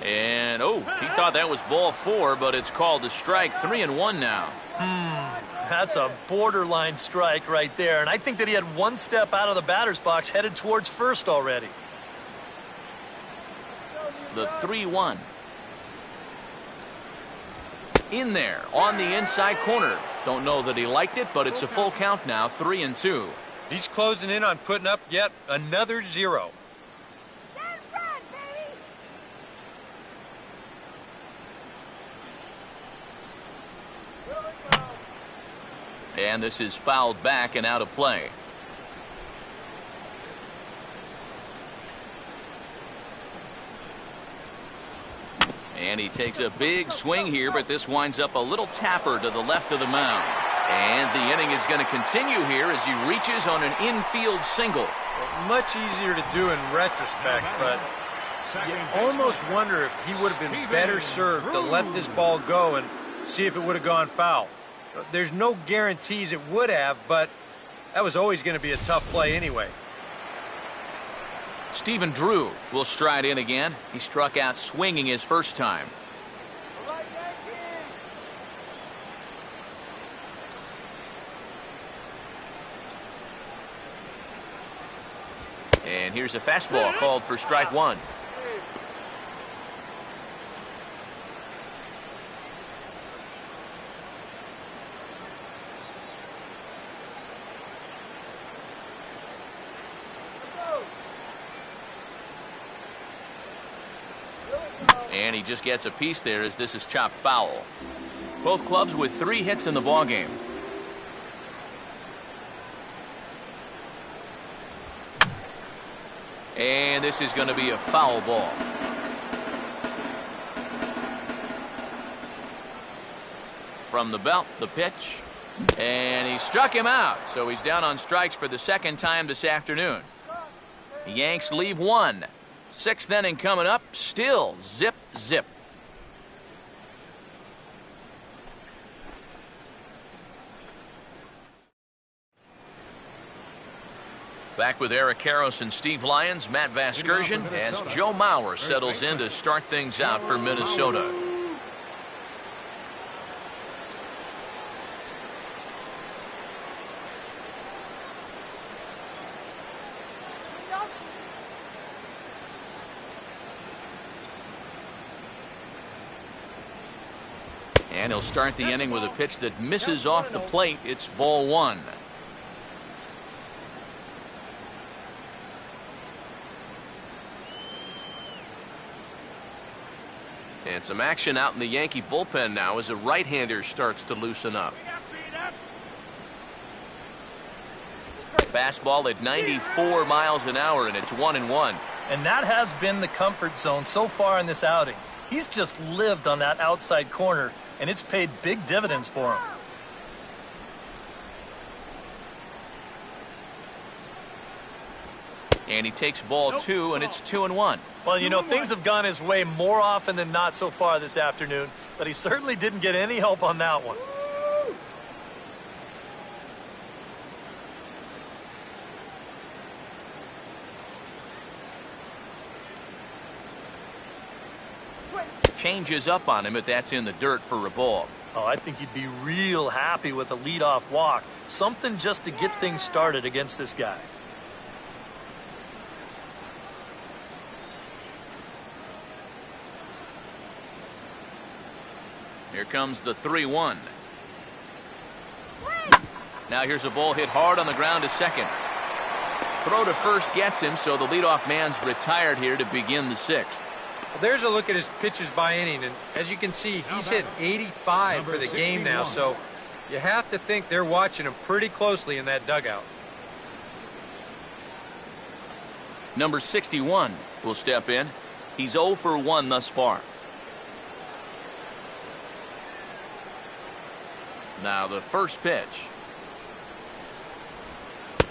And, oh, he thought that was ball 4, but it's called a strike. 3-1 now. That's a borderline strike right there. And I think that he had one step out of the batter's box headed towards first already. The 3-1. In there, on the inside corner. Don't know that he liked it, but it's a full count now, 3-2. He's closing in on putting up yet another 0. Stand front, baby! And this is fouled back and out of play. And he takes a big swing here, but this winds up a little tapper to the left of the mound. And the inning is going to continue here as he reaches on an infield single. Much easier to do in retrospect, but you almost wonder if he would have been better served to let this ball go and see if it would have gone foul. There's no guarantees it would have, but that was always going to be a tough play anyway. Stephen Drew will stride in again. He struck out swinging his first time. All right, Yankees! And here's a fastball called for strike 1. And he just gets a piece there as this is chopped foul. Both clubs with 3 hits in the ballgame. And this is going to be a foul ball. From the belt, the pitch. And he struck him out. So he's down on strikes for the second time this afternoon. The Yanks leave 1. 6th inning coming up. Still zip, zip. Back with Eric Karros and Steve Lyons, Matt Vasgersian, as Joe Mauer settles in to start things out for Minnesota. And he'll start the inning with a pitch that misses off the plate. It's ball 1. And some action out in the Yankee bullpen now as a right-hander starts to loosen up. Fastball at 94 miles an hour, and it's 1-1. And that has been the comfort zone so far in this outing. He's just lived on that outside corner, and it's paid big dividends for him. And he takes ball 2, and it's 2-1. Well, you know, things have gone his way more often than not so far this afternoon, but he certainly didn't get any help on that one. Changes up on him if that's in the dirt for a ball. Oh, I think you'd be real happy with a leadoff walk. Something just to get things started against this guy. Here comes the 3-1. Now here's a ball hit hard on the ground to second. Throw to first gets him, so the leadoff man's retired here to begin the 6th. Well, there's a look at his pitches by inning, and as you can see, he's hit 85 for the game now, so you have to think they're watching him pretty closely in that dugout. Number 61 will step in. He's 0 for 1 thus far. Now the first pitch.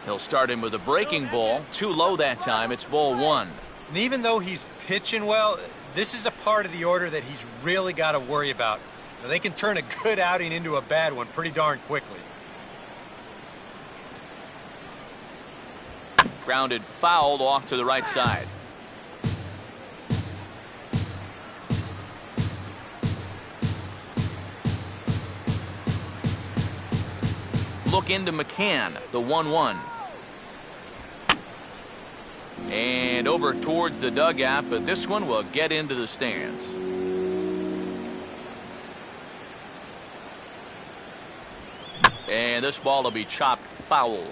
He'll start him with a breaking ball. Too low that time. It's ball 1. And even though he's pitching well, this is a part of the order that he's really got to worry about. Now, they can turn a good outing into a bad one pretty darn quickly. Grounded fouled off to the right side. Look into McCann, the 1-1. And over towards the dugout, but this one will get into the stands. And this ball will be chopped foul.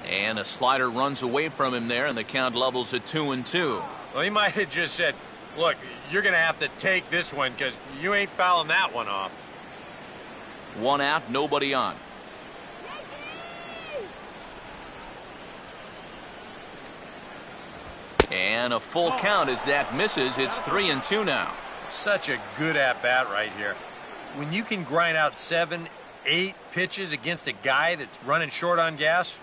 And a slider runs away from him there, and the count levels at 2-2. Well, he might have just said, look, you're going to have to take this one because you ain't fouling that one off. 1 out, nobody on. And a full count as that misses. It's 3-2 now. Such a good at-bat right here. When you can grind out 7, 8 pitches against a guy that's running short on gas,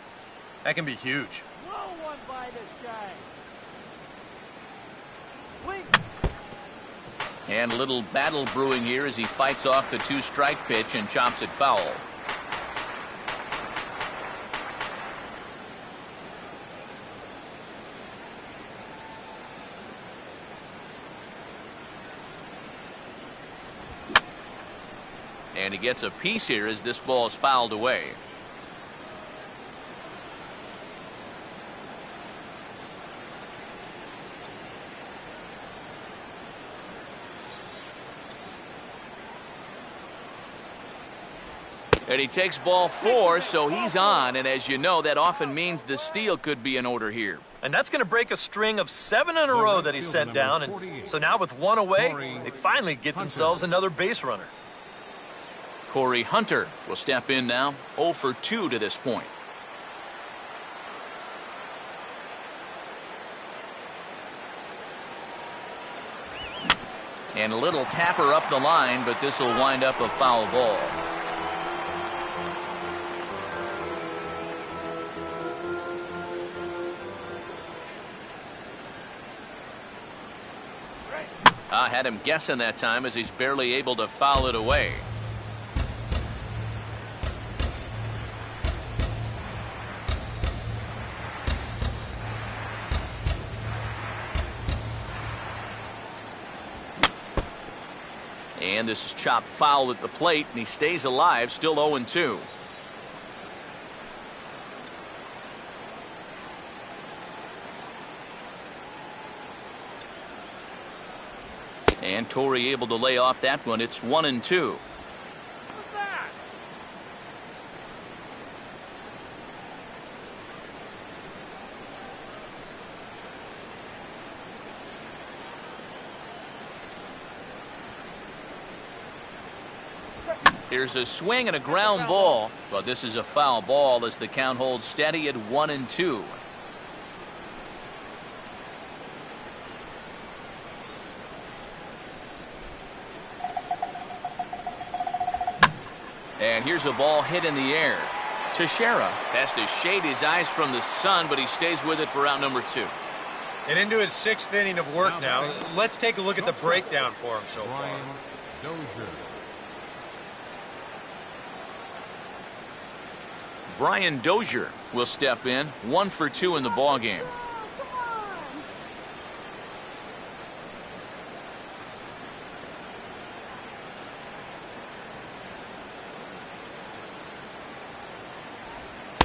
that can be huge. Blow one by this guy. Please. And a little battle brewing here as he fights off the 2-strike pitch and chops it foul. And he gets a piece here as this ball is fouled away. And he takes ball 4, so he's on. And as you know, that often means the steal could be in order here. And that's going to break a string of 7 in a row that he sent down. And so now with 1 away, they finally get themselves another base runner. Corey Hunter will step in now, 0 for 2 to this point. And a little tapper up the line, but this will wind up a foul ball. I had him guessing that time as he's barely able to foul it away. And this is chopped foul at the plate, and he stays alive, still 0-2. And Torrey able to lay off that one. It's 1-2. What's that? Here's a swing and a ground ball, but this is a foul ball as the count holds steady at 1-2. And here's a ball hit in the air. Teixeira has to shade his eyes from the sun, but he stays with it for out number 2. And into his 6th inning of work now. Let's take a look at the breakdown for him so far. Brian Dozier. Brian Dozier will step in, 1 for 2 in the ballgame. Come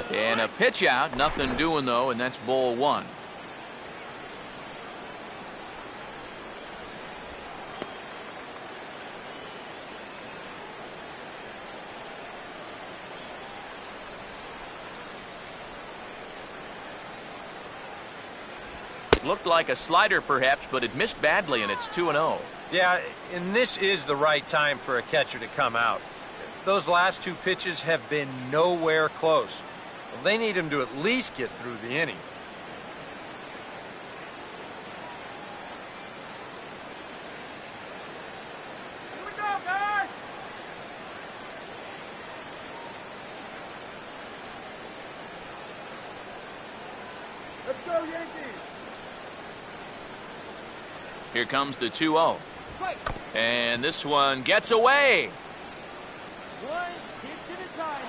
on. And a pitch out, nothing doing though, and that's ball 1. Looked like a slider perhaps, but it missed badly, and it's 2-0. Yeah, and this is the right time for a catcher to come out. Those last 2 pitches have been nowhere close. Well, they need him to at least get through the inning. Here we go, guys. Let's go, Yankees. Here comes the 2-0. And this one gets away. One pitch at a time,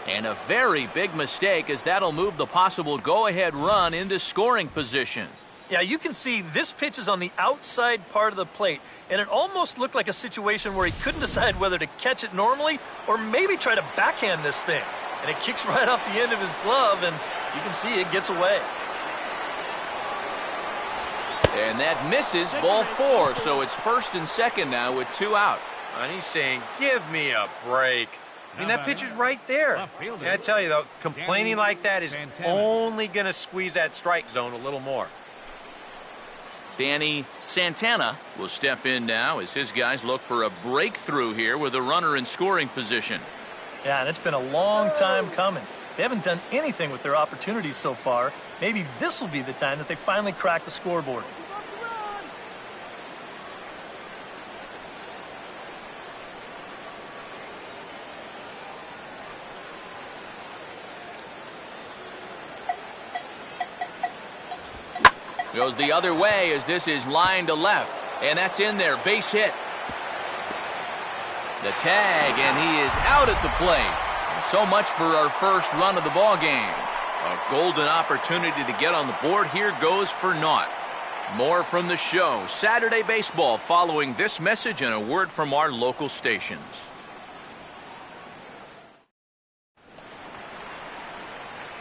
baby. And a very big mistake, as that'll move the possible go-ahead run into scoring position. Yeah, you can see this pitch is on the outside part of the plate, and it almost looked like a situation where he couldn't decide whether to catch it normally or maybe try to backhand this thing. And it kicks right off the end of his glove, and you can see it gets away. And that misses ball 4, so it's 1st and 2nd now with 2 out. And he's saying, give me a break. I mean, that pitch is right there. And I tell you, though, complaining like that is only going to squeeze that strike zone a little more. Danny Santana will step in now as his guys look for a breakthrough here with a runner in scoring position. Yeah, and it's been a long time coming. They haven't done anything with their opportunities so far. Maybe this will be the time that they finally crack the scoreboard. Goes the other way as this is lined to left. And that's in there. Base hit. The tag, and he is out at the plate. So much for our first run of the ball game. A golden opportunity to get on the board here goes for naught. More from the show. Saturday Baseball following this message and a word from our local stations.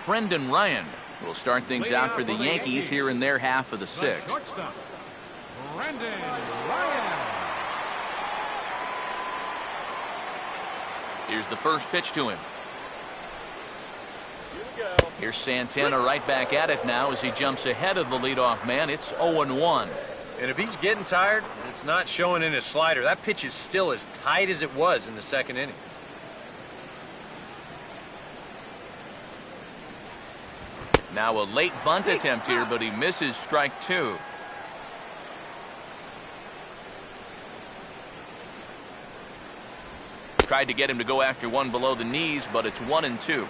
Brendan Ryan will start things out for the Yankees here in their half of the 6th. Shortstop, Brendan Ryan. Here's the first pitch to him. Here we go. Here's Santana right back at it now as he jumps ahead of the leadoff man. It's 0-1. And if he's getting tired, it's not showing in his slider. That pitch is still as tight as it was in the 2nd inning. Now a late bunt attempt here, but he misses strike 2. Tried to get him to go after one below the knees, but it's 1-2.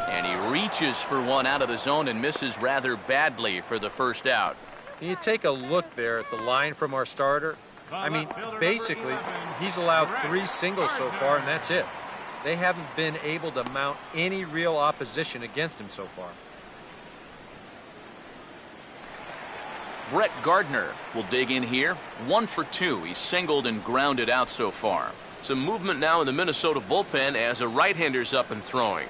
And he reaches for one out of the zone and misses rather badly for the first out. Can you take a look there at the line from our starter? I mean, basically, he's allowed 3 singles so far, and that's it. They haven't been able to mount any real opposition against him so far. Brett Gardner will dig in here. 1 for 2. He's singled and grounded out so far. Some movement now in the Minnesota bullpen as a right-hander's up and throwing.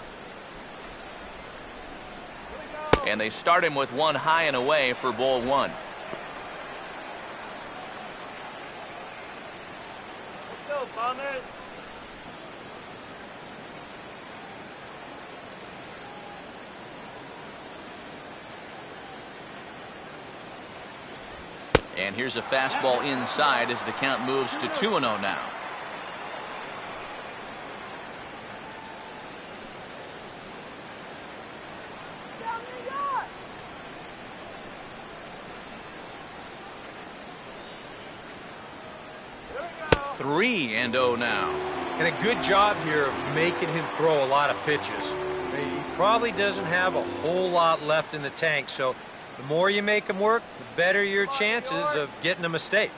And they start him with one high and away for ball 1. Let's go, Bombers. And here's a fastball inside as the count moves to 2-0 now. 3-0 now. And a good job here of making him throw a lot of pitches. He probably doesn't have a whole lot left in the tank, so the more you make him work, the better your chances of getting a mistake.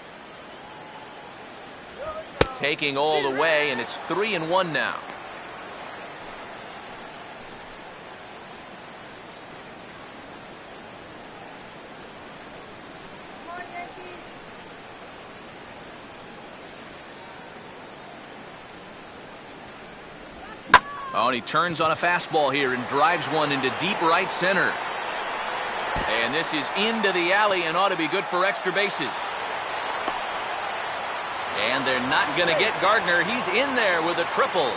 Taking all the way, and it's 3-1 now. Come on, Yankees. Oh, and he turns on a fastball here and drives one into deep right center. And this is into the alley and ought to be good for extra bases. And they're not going to get Gardner. He's in there with a triple.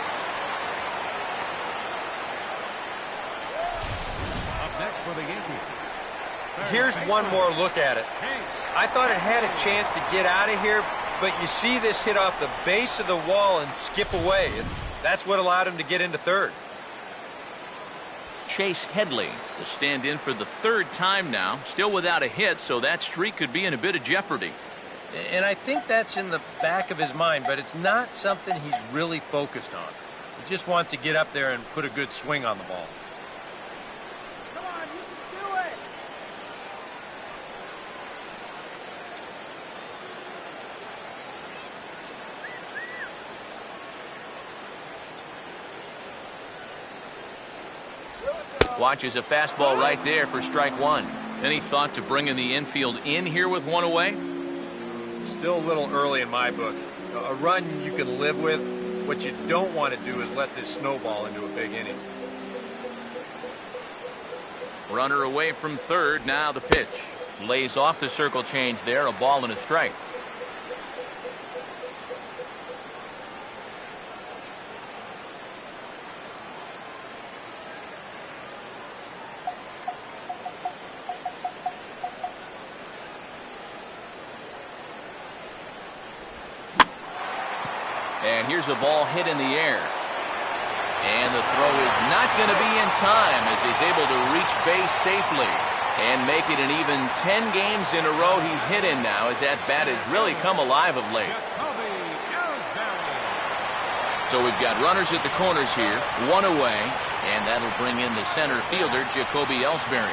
Up next for the Yankees. Here's one more look at it. I thought it had a chance to get out of here, but you see this hit off the base of the wall and skip away. And that's what allowed him to get into third. Chase Headley will stand in for the third time now. Still without a hit, so that streak could be in a bit of jeopardy. And I think that's in the back of his mind, but it's not something he's really focused on. He just wants to get up there and put a good swing on the ball. Come on, you can do it. Watches a fastball right there for strike one. Any thought to bringing the infield in here with one away? Still a little early in my book. A run you can live with. What you don't want to do is let this snowball into a big inning. Runner away from third. Now the pitch. Lays off the circle change there. A ball and a strike. And here's a ball hit in the air. And the throw is not going to be in time as he's able to reach base safely and make it an even 10 games in a row he's hit in now as that bat has really come alive of late. So we've got runners at the corners here, one away, and that'll bring in the center fielder, Jacoby Ellsbury.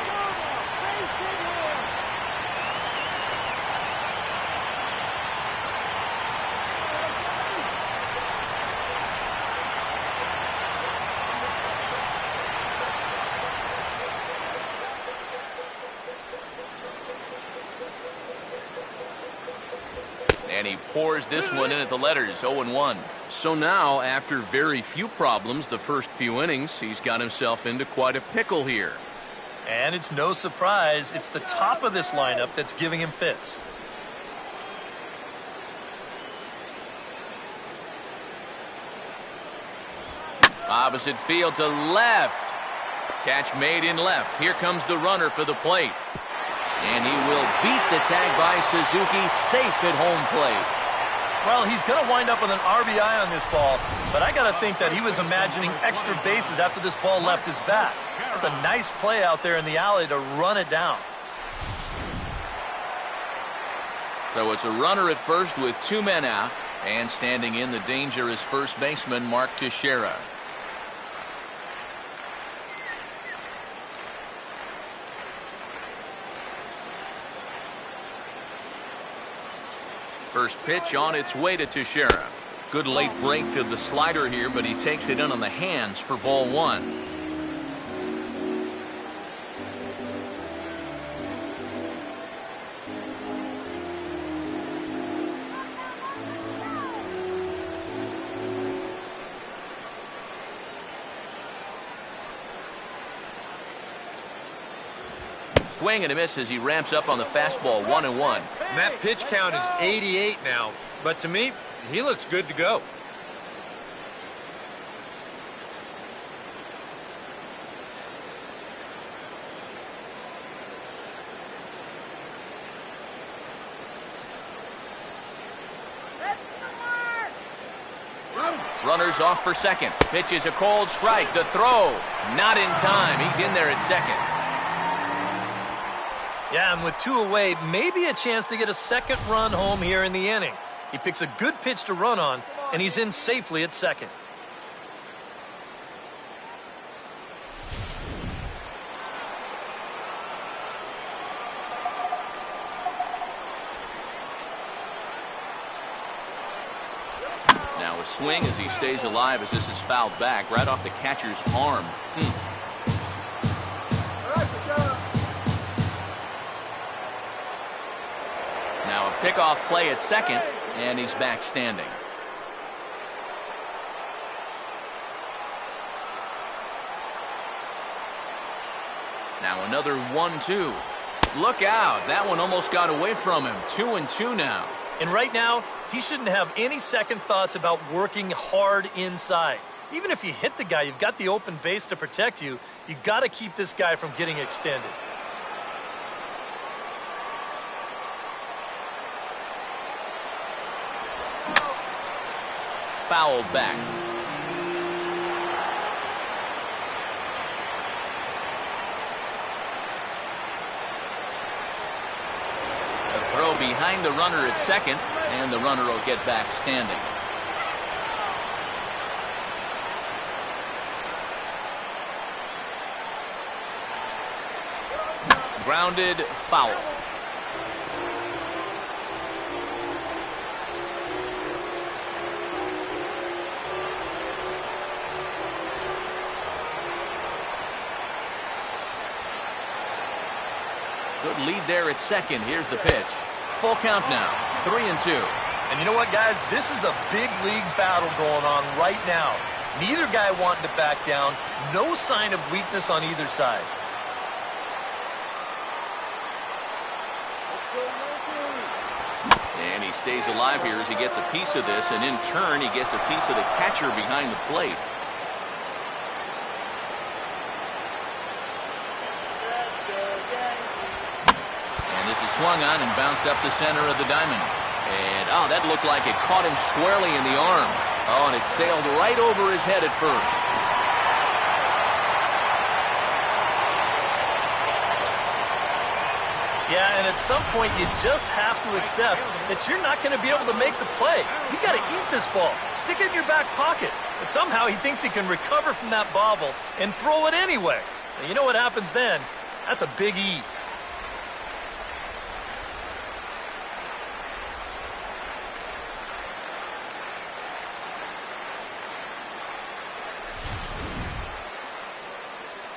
And he pours this one in at the letters, 0-1. So now, after very few problems the first few innings, he's got himself into quite a pickle here. And it's no surprise, it's the top of this lineup that's giving him fits. Opposite field to left. Catch made in left. Here comes the runner for the plate. And he will beat the tag by Suzuki, safe at home plate. Well, he's going to wind up with an RBI on this ball, but I got to think that he was imagining extra bases after this ball left his bat. It's a nice play out there in the alley to run it down. So it's a runner at first with two men out, and standing in the dangerous first baseman, Mark Teixeira. First pitch on its way to Teixeira. Good late break to the slider here, but he takes it in on the hands for ball one. Swing and a miss as he ramps up on the fastball, 1-1. And that pitch count is 88 now, but to me, he looks good to go. Runners off for second. Pitch is a cold strike. The throw, not in time. He's in there at second. Yeah, and with two away, maybe a chance to get a second run home here in the inning. He picks a good pitch to run on, and he's in safely at second. Now a swing as he stays alive as this is fouled back right off the catcher's arm. Now a pickoff play at second, and he's back standing. Now another 1-2. Look out. That one almost got away from him. 2-2 now. And right now, he shouldn't have any second thoughts about working hard inside. Even if you hit the guy, you've got the open base to protect you. You got to keep this guy from getting extended. Fouled back. A throw behind the runner at second, and the runner will get back standing. Grounded, foul. Good lead there at second. Here's the pitch. Full count now. 3-2. And you know what, guys? This is a big league battle going on right now. Neither guy wanting to back down. No sign of weakness on either side. And he stays alive here as he gets a piece of this, and in turn he gets a piece of the catcher behind the plate. And this is swung on and bounced up the center of the diamond. And, oh, that looked like it caught him squarely in the arm. Oh, and it sailed right over his head at first. Yeah, and at some point you just have to accept that you're not going to be able to make the play. You got to eat this ball. Stick it in your back pocket. But somehow he thinks he can recover from that bobble and throw it anyway. And you know what happens then? That's a big E.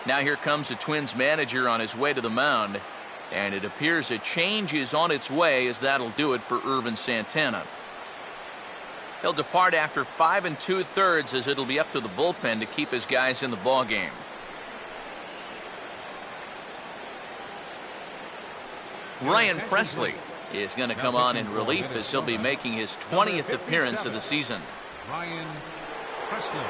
Now here comes the Twins manager on his way to the mound. And it appears a change is on its way, as that'll do it for Irvin Santana. He'll depart after 5 2/3, as it'll be up to the bullpen to keep his guys in the ballgame. Ryan Presley is going to come on in relief as he'll be making his 20th appearance of the season. Ryan Presley.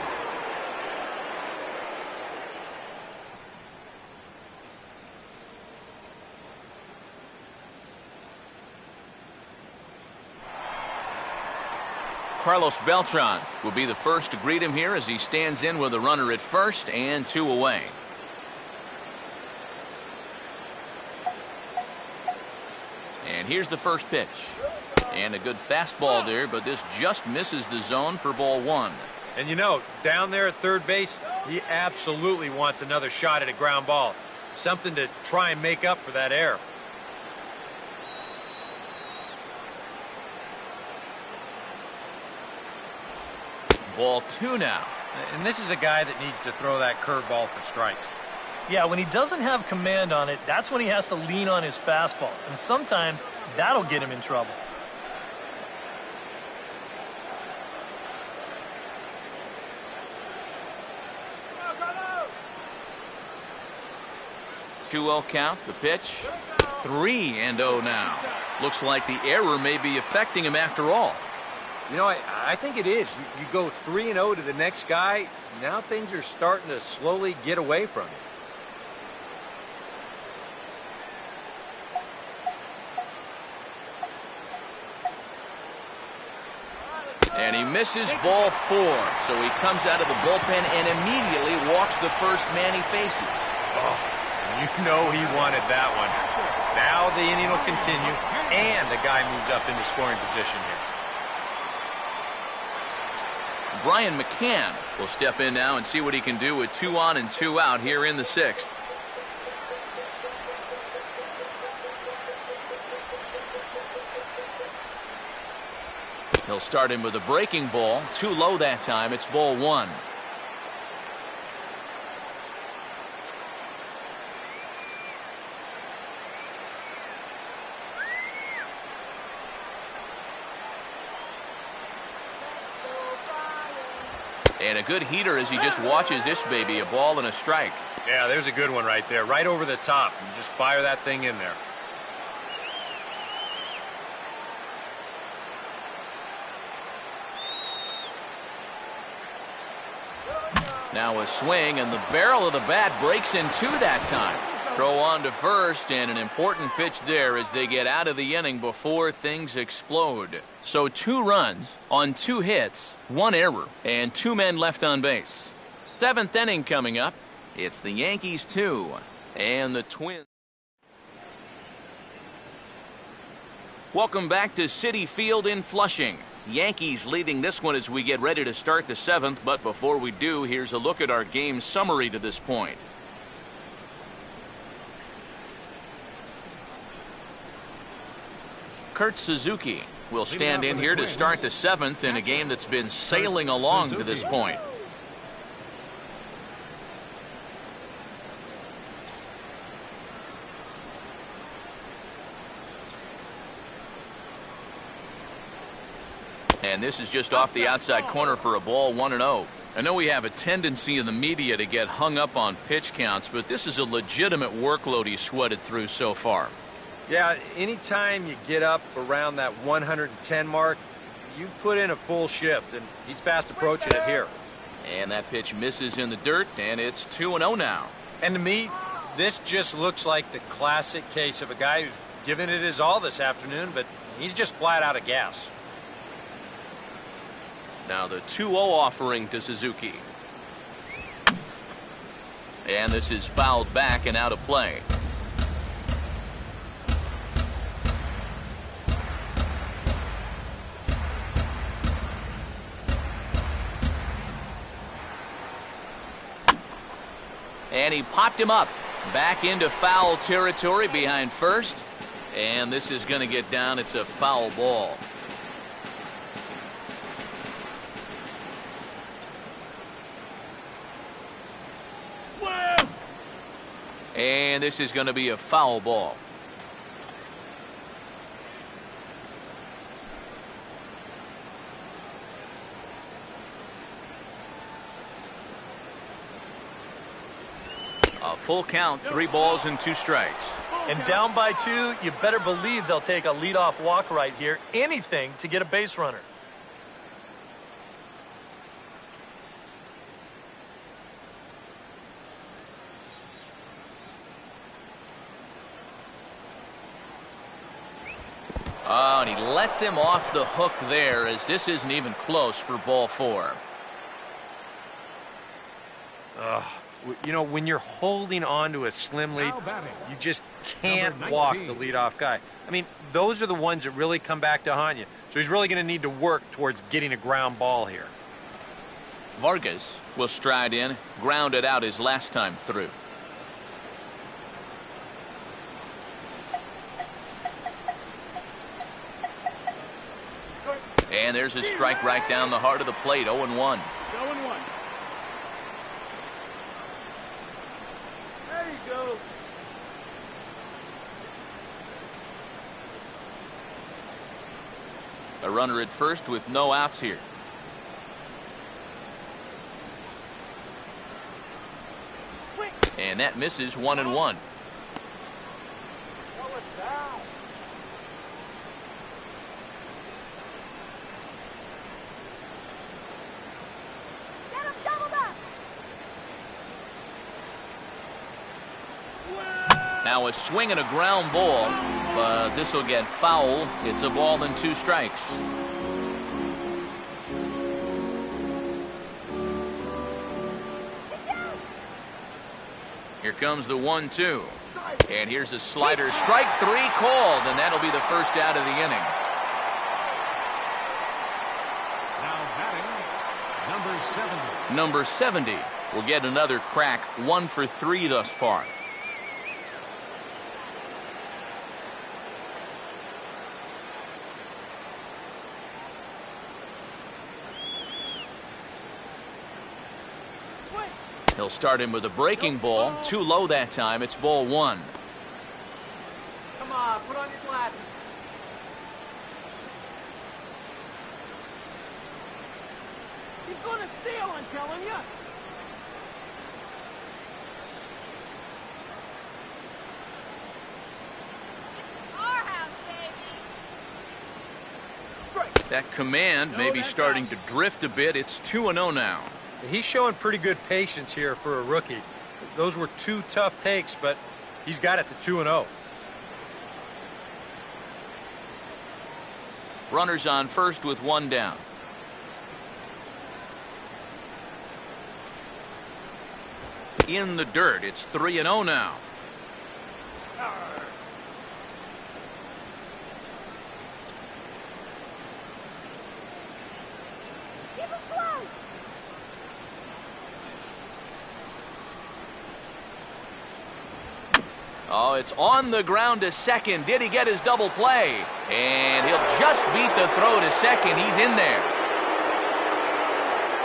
Carlos Beltran will be the first to greet him here as he stands in with a runner at first and 2 away. And here's the first pitch. And a good fastball there, but this just misses the zone for ball 1. And you know, down there at third base, he absolutely wants another shot at a ground ball. Something to try and make up for that error. Ball 2 now. And this is a guy that needs to throw that curveball for strikes. Yeah, when he doesn't have command on it, that's when he has to lean on his fastball. And sometimes that'll get him in trouble. Two-0 count, the pitch. 3-0 now. Looks like the error may be affecting him after all. You know, I think it is. You go 3-0 to the next guy, now things are starting to slowly get away from you. And he misses ball 4, so he comes out of the bullpen and immediately walks the first man he faces. Oh, you know he wanted that one. Now the inning will continue, and the guy moves up into scoring position here. Brian McCann will step in now and see what he can do with 2 on and 2 out here in the 6th. He'll start him with a breaking ball. Too low that time. It's ball 1. And a good heater as he just watches this baby, a ball and a strike. Yeah, there's a good one right there, right over the top. And just fire that thing in there. Now a swing, and the barrel of the bat breaks in 2 that time. Throw on to first, and an important pitch there as they get out of the inning before things explode. So 2 runs on 2 hits, 1 error, and 2 men left on base. 7th inning coming up. It's the Yankees 2 and the Twins. Welcome back to Citi Field in Flushing. Yankees leading this one as we get ready to start the 7th, but before we do, here's a look at our game summary to this point. Kurt Suzuki will stand in here to start the 7th in a game that's been sailing along to this point. And this is just off the outside corner for a ball, 1-0. I know we have a tendency in the media to get hung up on pitch counts, but this is a legitimate workload he's sweated through so far. Yeah, anytime you get up around that 110 mark, you put in a full shift, and he's fast approaching it here. And that pitch misses in the dirt, and it's 2-0 now. And to me, this just looks like the classic case of a guy who's given it his all this afternoon, but he's just flat out of gas. Now the 2-0 offering to Suzuki. And this is fouled back and out of play. And he popped him up. Back into foul territory behind first. And this is going to get down. It's a foul ball. And this is going to be a foul ball. A full count, 3 balls and 2 strikes. And down by 2, you better believe they'll take a leadoff walk right here. Anything to get a base runner. Oh, and he lets him off the hook there as this isn't even close for ball 4. You know, when you're holding on to a slim lead, you just can't walk the leadoff guy. I mean, those are the ones that really come back to haunt you. So he's really going to need to work towards getting a ground ball here. Vargas will stride in, ground it out his last time through. And there's a strike right down the heart of the plate, 0-1. 0-1. There you go. A runner at first with no outs here. And that misses, 1-1. Now a swing and a ground ball, but this will get foul. It's a ball and 2 strikes. Here comes the 1-2. And here's a slider. Strike 3 called, and that'll be the first out of the inning. Now batting, number 70. Number 70 will get another crack, 1 for 3 thus far. He'll start him with a breaking ball. Too low that time. It's ball 1. Come on, put on your glasses. He's going to steal, I'm telling you. Our house, baby. That command may be starting to drift a bit. It's 2-0 now. He's showing pretty good patience here for a rookie. Those were 2 tough takes, but he's got it to 2-0. Runners on first with 1 down. In the dirt. It's 3-0 now. Keep him close. Oh, it's on the ground to second. Did he get his double play? And he'll just beat the throw to second. He's in there.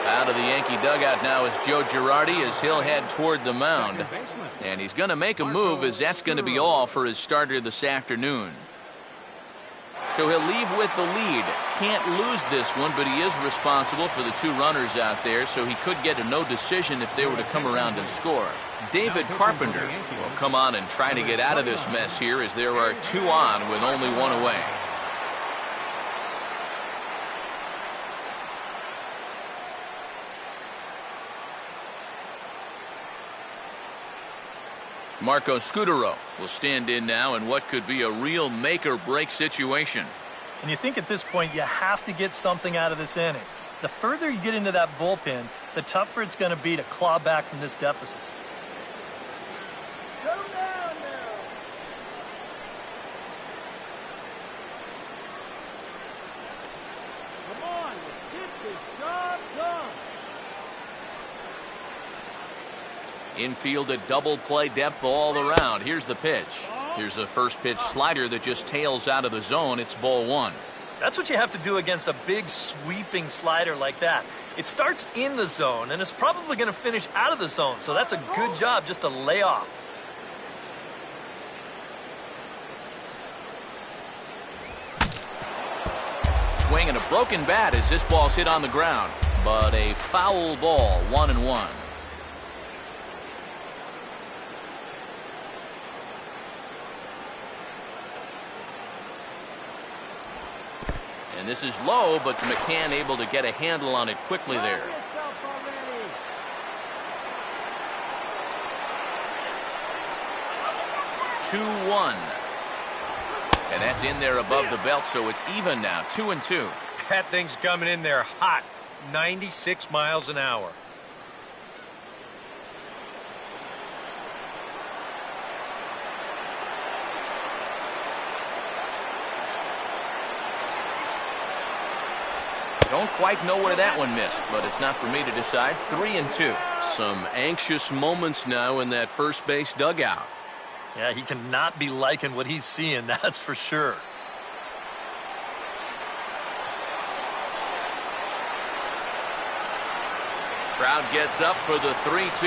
Out of the Yankee dugout now is Joe Girardi as he'll head toward the mound. And he's going to make a move as that's going to be all for his starter this afternoon. So he'll leave with the lead. Can't lose this one, but he is responsible for the 2 runners out there, so he could get a no decision if they were to come around and score. David Carpenter will come on and try to get out of this mess here as there are 2 on with only 1 away. Marco Scudero will stand in now in what could be a real make-or-break situation. And you think at this point you have to get something out of this inning. The further you get into that bullpen, the tougher it's going to be to claw back from this deficit. Go down now. Come on, get this job done. Infield a double play depth all around. Here's the pitch. Here's a first pitch slider that just tails out of the zone. It's ball 1. That's what you have to do against a big sweeping slider like that. It starts in the zone and it's probably going to finish out of the zone. So that's a good job just to lay off. Swing and a broken bat as this ball's hit on the ground. But a foul ball, 1-1. And this is low, but McCann able to get a handle on it quickly there. 2-1. And that's in there above the belt, so it's even now, 2-2. That thing's coming in there hot, 96 miles an hour. Don't quite know where that one missed, but it's not for me to decide. 3-2. Some anxious moments now in that first base dugout. Yeah, he cannot be liking what he's seeing, that's for sure. Crowd gets up for the 3-2.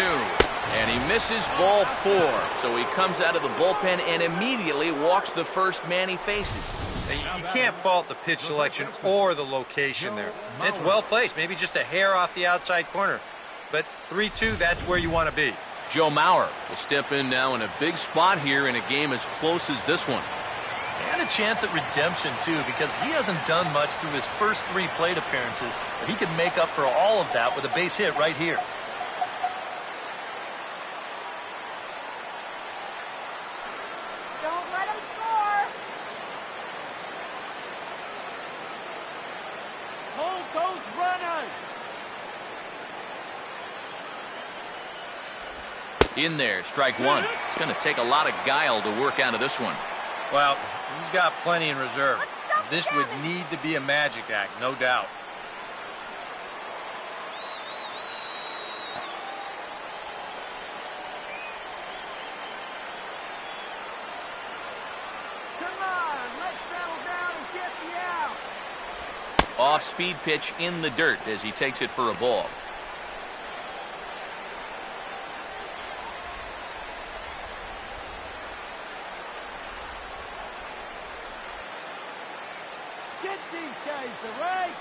And he misses ball 4. So he comes out of the bullpen and immediately walks the first man he faces. You can't fault the pitch selection or the location there. It's well placed, maybe just a hair off the outside corner. But 3-2, that's where you want to be. Joe Mauer will step in now in a big spot here in a game as close as this one. And a chance at redemption, too, because he hasn't done much through his first 3 plate appearances. But he can make up for all of that with a base hit right here. Don't let him score. Hold those runners. In there, strike 1. It's going to take a lot of guile to work out of this one. Well, he's got plenty in reserve. This would need to be a magic act, no doubt. Off-speed pitch in the dirt as he takes it for a ball. Get these guys the right.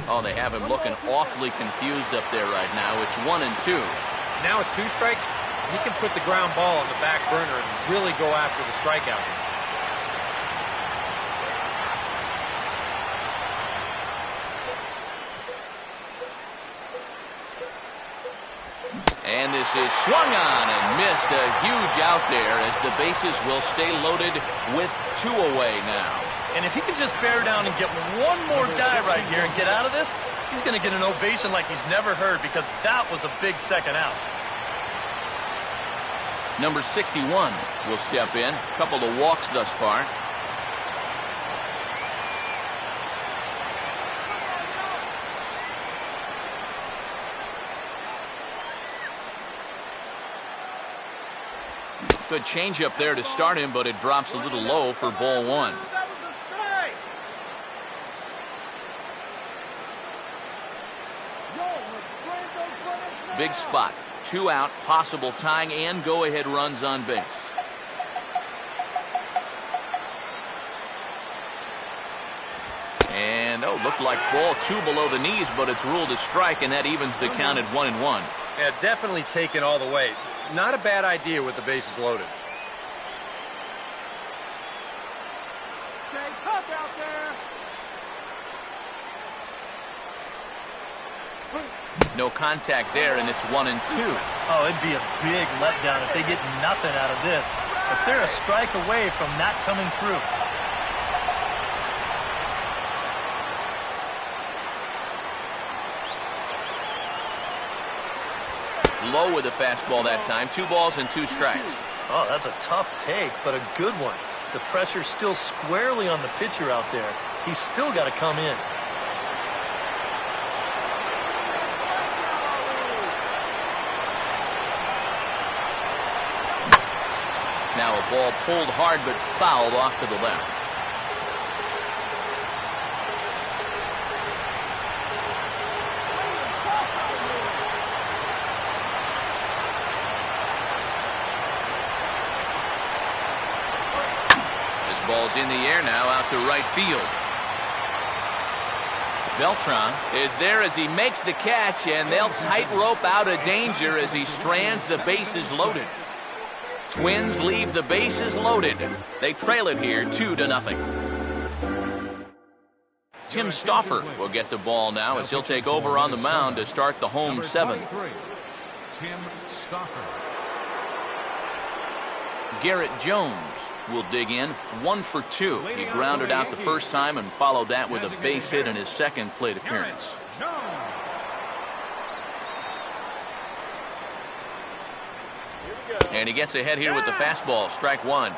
Oh, they have him looking awfully confused up there right now. It's 1-2. Now with 2 strikes, he can put the ground ball on the back burner and really go after the strikeout. And this is swung on and missed. A huge out there as the bases will stay loaded with 2 away now. And if he can just bear down and get one more guy right here and get out of this, he's going to get an ovation like he's never heard, because that was a big second out. Number 61 will step in. A couple of walks thus far. Good changeup there to start him, but it drops a little low for ball 1. Big spot. 2 out, possible tying and go-ahead runs on base. And, looked like ball 2 below the knees, but it's ruled a strike, and that evens the count at 1-1. Yeah, definitely taken all the way. Not a bad idea with the bases loaded. Stay tough out there. No contact there, and it's 1-2. Oh, it'd be a big letdown if they get nothing out of this. But they're a strike away from not coming through. Low with a fastball that time. 2 balls and 2 strikes. Oh, that's a tough take, but a good one. The pressure's still squarely on the pitcher out there. He's still got to come in. Now a ball pulled hard but fouled off to the left. This ball's in the air now out to right field. Beltran is there as he makes the catch, and they'll tightrope out of danger as he strands the bases loaded. Twins leave the bases loaded. They trail it here 2-0. Tim Stauffer will get the ball now as he'll take over on the mound to start the home 7th. Tim Stauffer. Garrett Jones will dig in 1 for 2. He grounded out the first time and followed that with a base hit in his second plate appearance. And he gets ahead here with the fastball. Strike 1.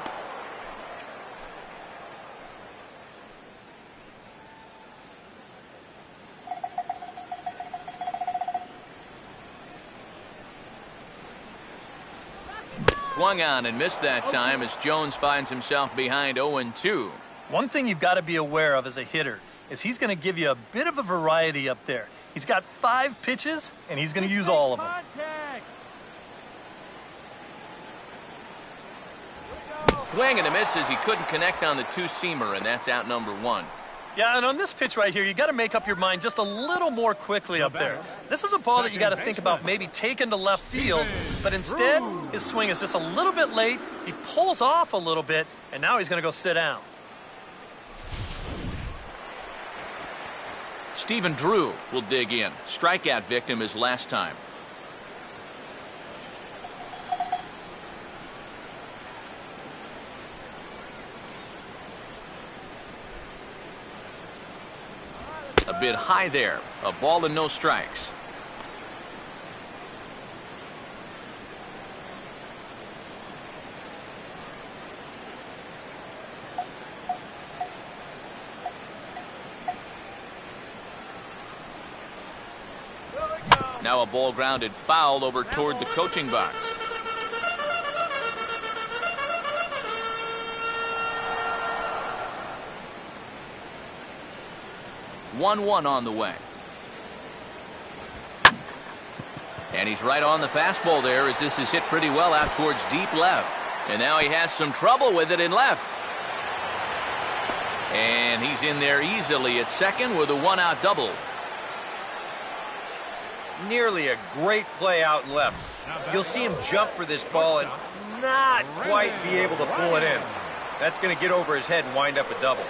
Swung on and missed that time as Jones finds himself behind 0-2. One thing you've got to be aware of as a hitter is he's going to give you a bit of a variety up there. He's got 5 pitches, and he's going to use all of them. Swing and a miss as he couldn't connect on the 2-seamer, and that's out number 1. Yeah, and on this pitch right here, you got to make up your mind just a little more quickly up there. This is a ball that you got to think about maybe taking to left field, but instead, his swing is just a little bit late. He pulls off a little bit, and now he's going to go sit down. Stephen Drew will dig in. Strikeout victim his last time. A bit high there. A ball and no strikes. Now a ball grounded foul over toward the coaching box. 1-1 on the way. And he's right on the fastball there as this is hit pretty well out towards deep left. And now he has some trouble with it in left. And he's in there easily at second with a one-out double. Nearly a great play out and left. You'll see him jump for this ball and not quite be able to pull it in. That's going to get over his head and wind up a double.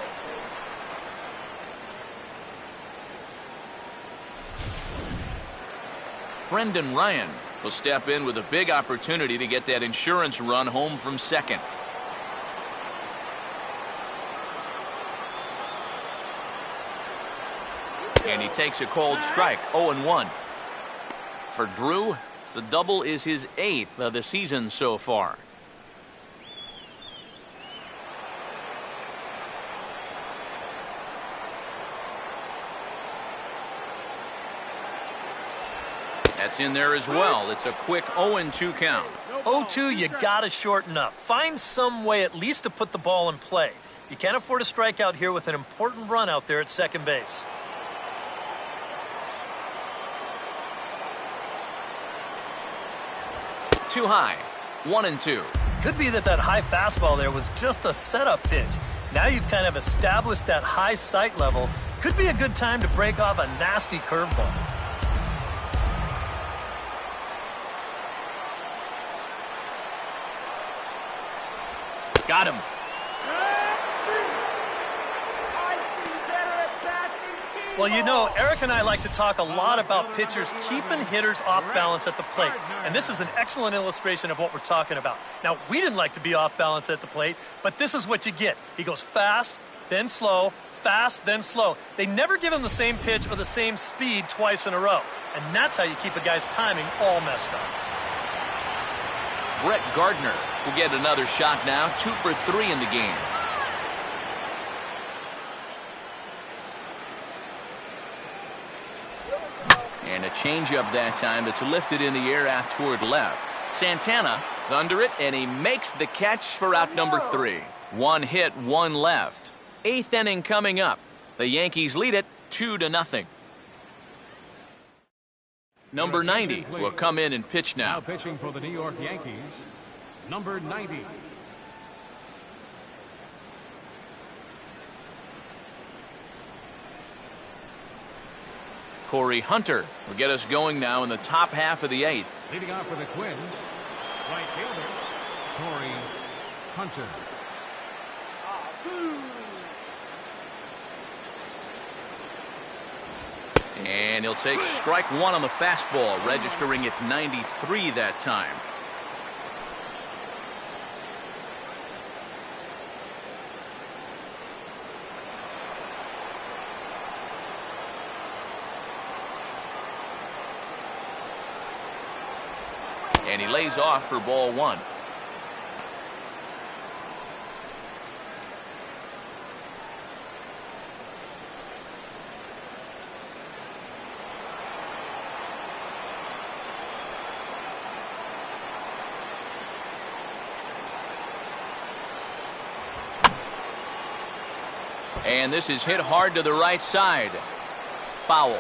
Brendan Ryan will step in with a big opportunity to get that insurance run home from second. And he takes a cold strike, 0-1. For Drew, the double is his 8th of the season so far. That's in there as well. It's a quick 0-2 count. 0-2, you got to shorten up. Find some way at least to put the ball in play. You can't afford a strikeout here with an important run out there at second base. Too high, 1-2. Could be that high fastball there was just a setup pitch. Now you've kind of established that high sight level. Could be a good time to break off a nasty curveball. Got him. Well, you know, Eric and I like to talk a lot about pitchers keeping hitters off balance at the plate. And this is an excellent illustration of what we're talking about. Now, we didn't like to be off balance at the plate, but this is what you get. He goes fast, then slow, fast, then slow. They never give him the same pitch or the same speed twice in a row. And that's how you keep a guy's timing all messed up. Brett Gardner will get another shot now, 2 for 3 in the game. And a changeup that time that's lifted in the air out toward left. Santana is under it, and he makes the catch for out number 3. 1 hit, 1 left. 8th inning coming up. The Yankees lead it 2-0. Number 90 will come in and pitch now. Now pitching for the New York Yankees, number 90. Torrey Hunter will get us going now in the top half of the 8th. Leading off for the Twins, right fielder, Torrey Hunter. And he'll take strike 1 on the fastball, registering at 93 that time. And he lays off for ball 1. And this is hit hard to the right side. Foul.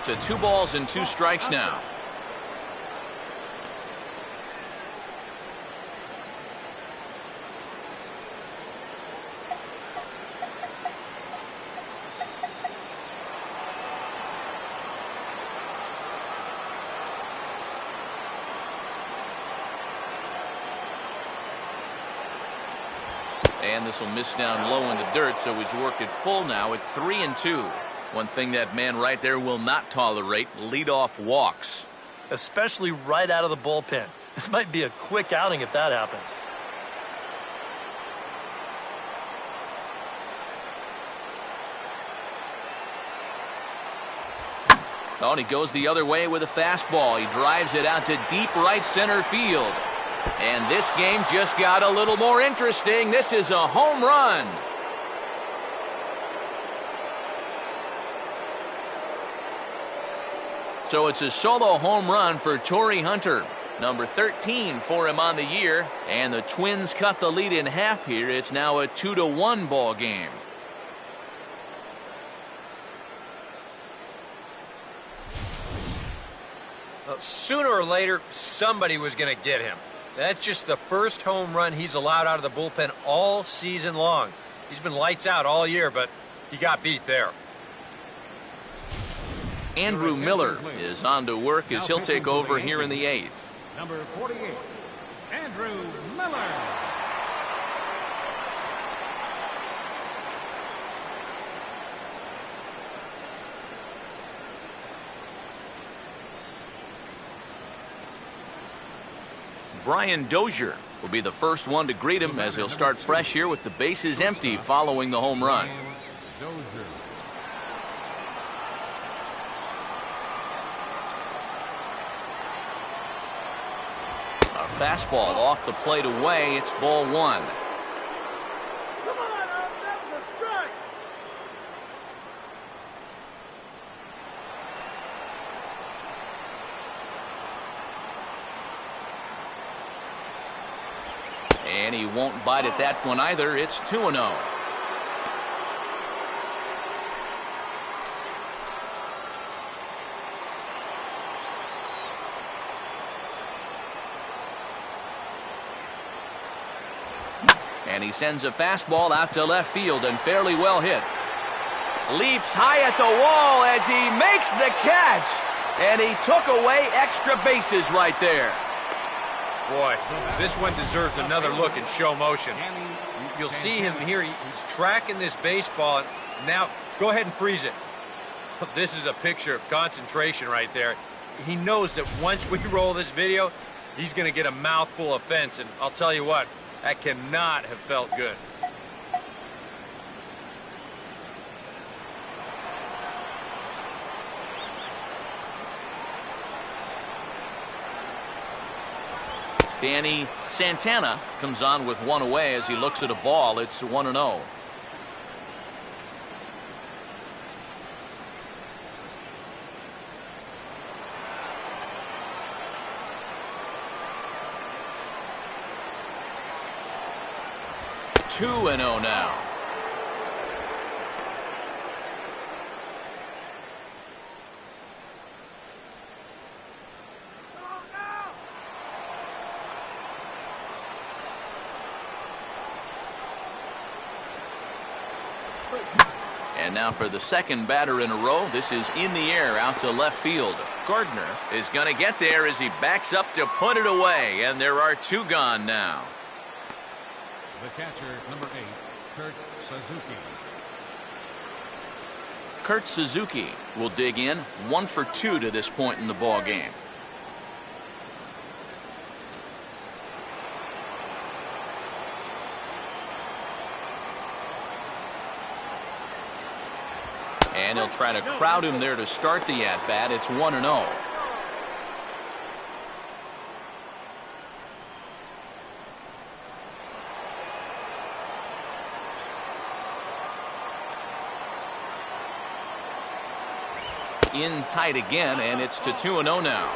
To 2 balls and 2 strikes now. And this will miss down low in the dirt, so he's worked it full now at 3-2. One thing that man right there will not tolerate, leadoff walks. Especially right out of the bullpen. This might be a quick outing if that happens. Oh, and he goes the other way with a fastball. He drives it out to deep right center field. And this game just got a little more interesting. This is a home run. So it's a solo home run for Torrey Hunter. Number 13 for him on the year. And the Twins cut the lead in half here. It's now a 2-1 ball game. Well, sooner or later, somebody was going to get him. That's just the first home run he's allowed out of the bullpen all season long. He's been lights out all year, but he got beat there. Andrew Miller is on to work as he'll take over here in the 8th. Number 48, Andrew Miller. Brian Dozier will be the first one to greet him as he'll start fresh here with the bases empty following the home run. Dozier. A fastball off the plate away. It's ball 1. Come on, that was a strike. And he won't bite at that one either. It's 2-0. And he sends a fastball out to left field and fairly well hit. Leaps high at the wall as he makes the catch. And he took away extra bases right there. Boy, this one deserves another look in show motion. You'll see him here. He's tracking this baseball. Now, go ahead and freeze it. This is a picture of concentration right there. He knows that once we roll this video, he's going to get a mouthful of fence. And I'll tell you what, that cannot have felt good. Danny Santana comes on with one away as he looks at a ball. It's 1-0. Two and 0 now. And now for the second batter in a row. This is in the air out to left field. Gardner is going to get there as he backs up to put it away. And there are 2 gone now. The catcher, number 8, Kurt Suzuki. Kurt Suzuki will dig in, 1 for 2 to this point in the ball game. And he'll try to crowd him there to start the at-bat. It's 1-0. In tight again, and it's to 2-0 now.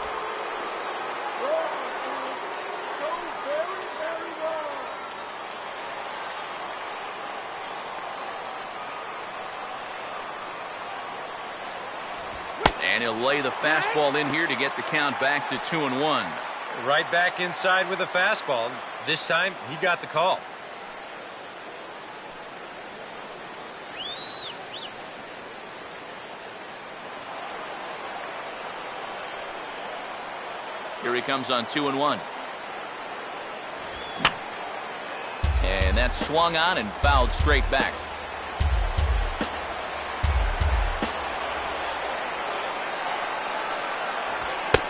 And he'll lay the fastball in here to get the count back to 2-1. Right back inside with a fastball. This time, he got the call. Here he comes on 2-1. And that's swung on and fouled straight back.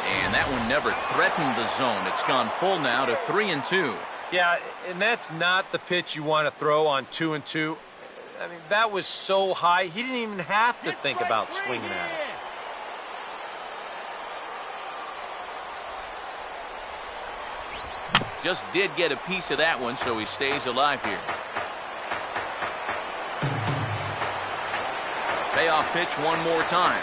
And that one never threatened the zone. It's gone full now to 3-2. Yeah, and that's not the pitch you want to throw on 2-2. I mean, that was so high, he didn't even have to think about swinging at it. Just did get a piece of that one, so he stays alive here. Payoff pitch one more time.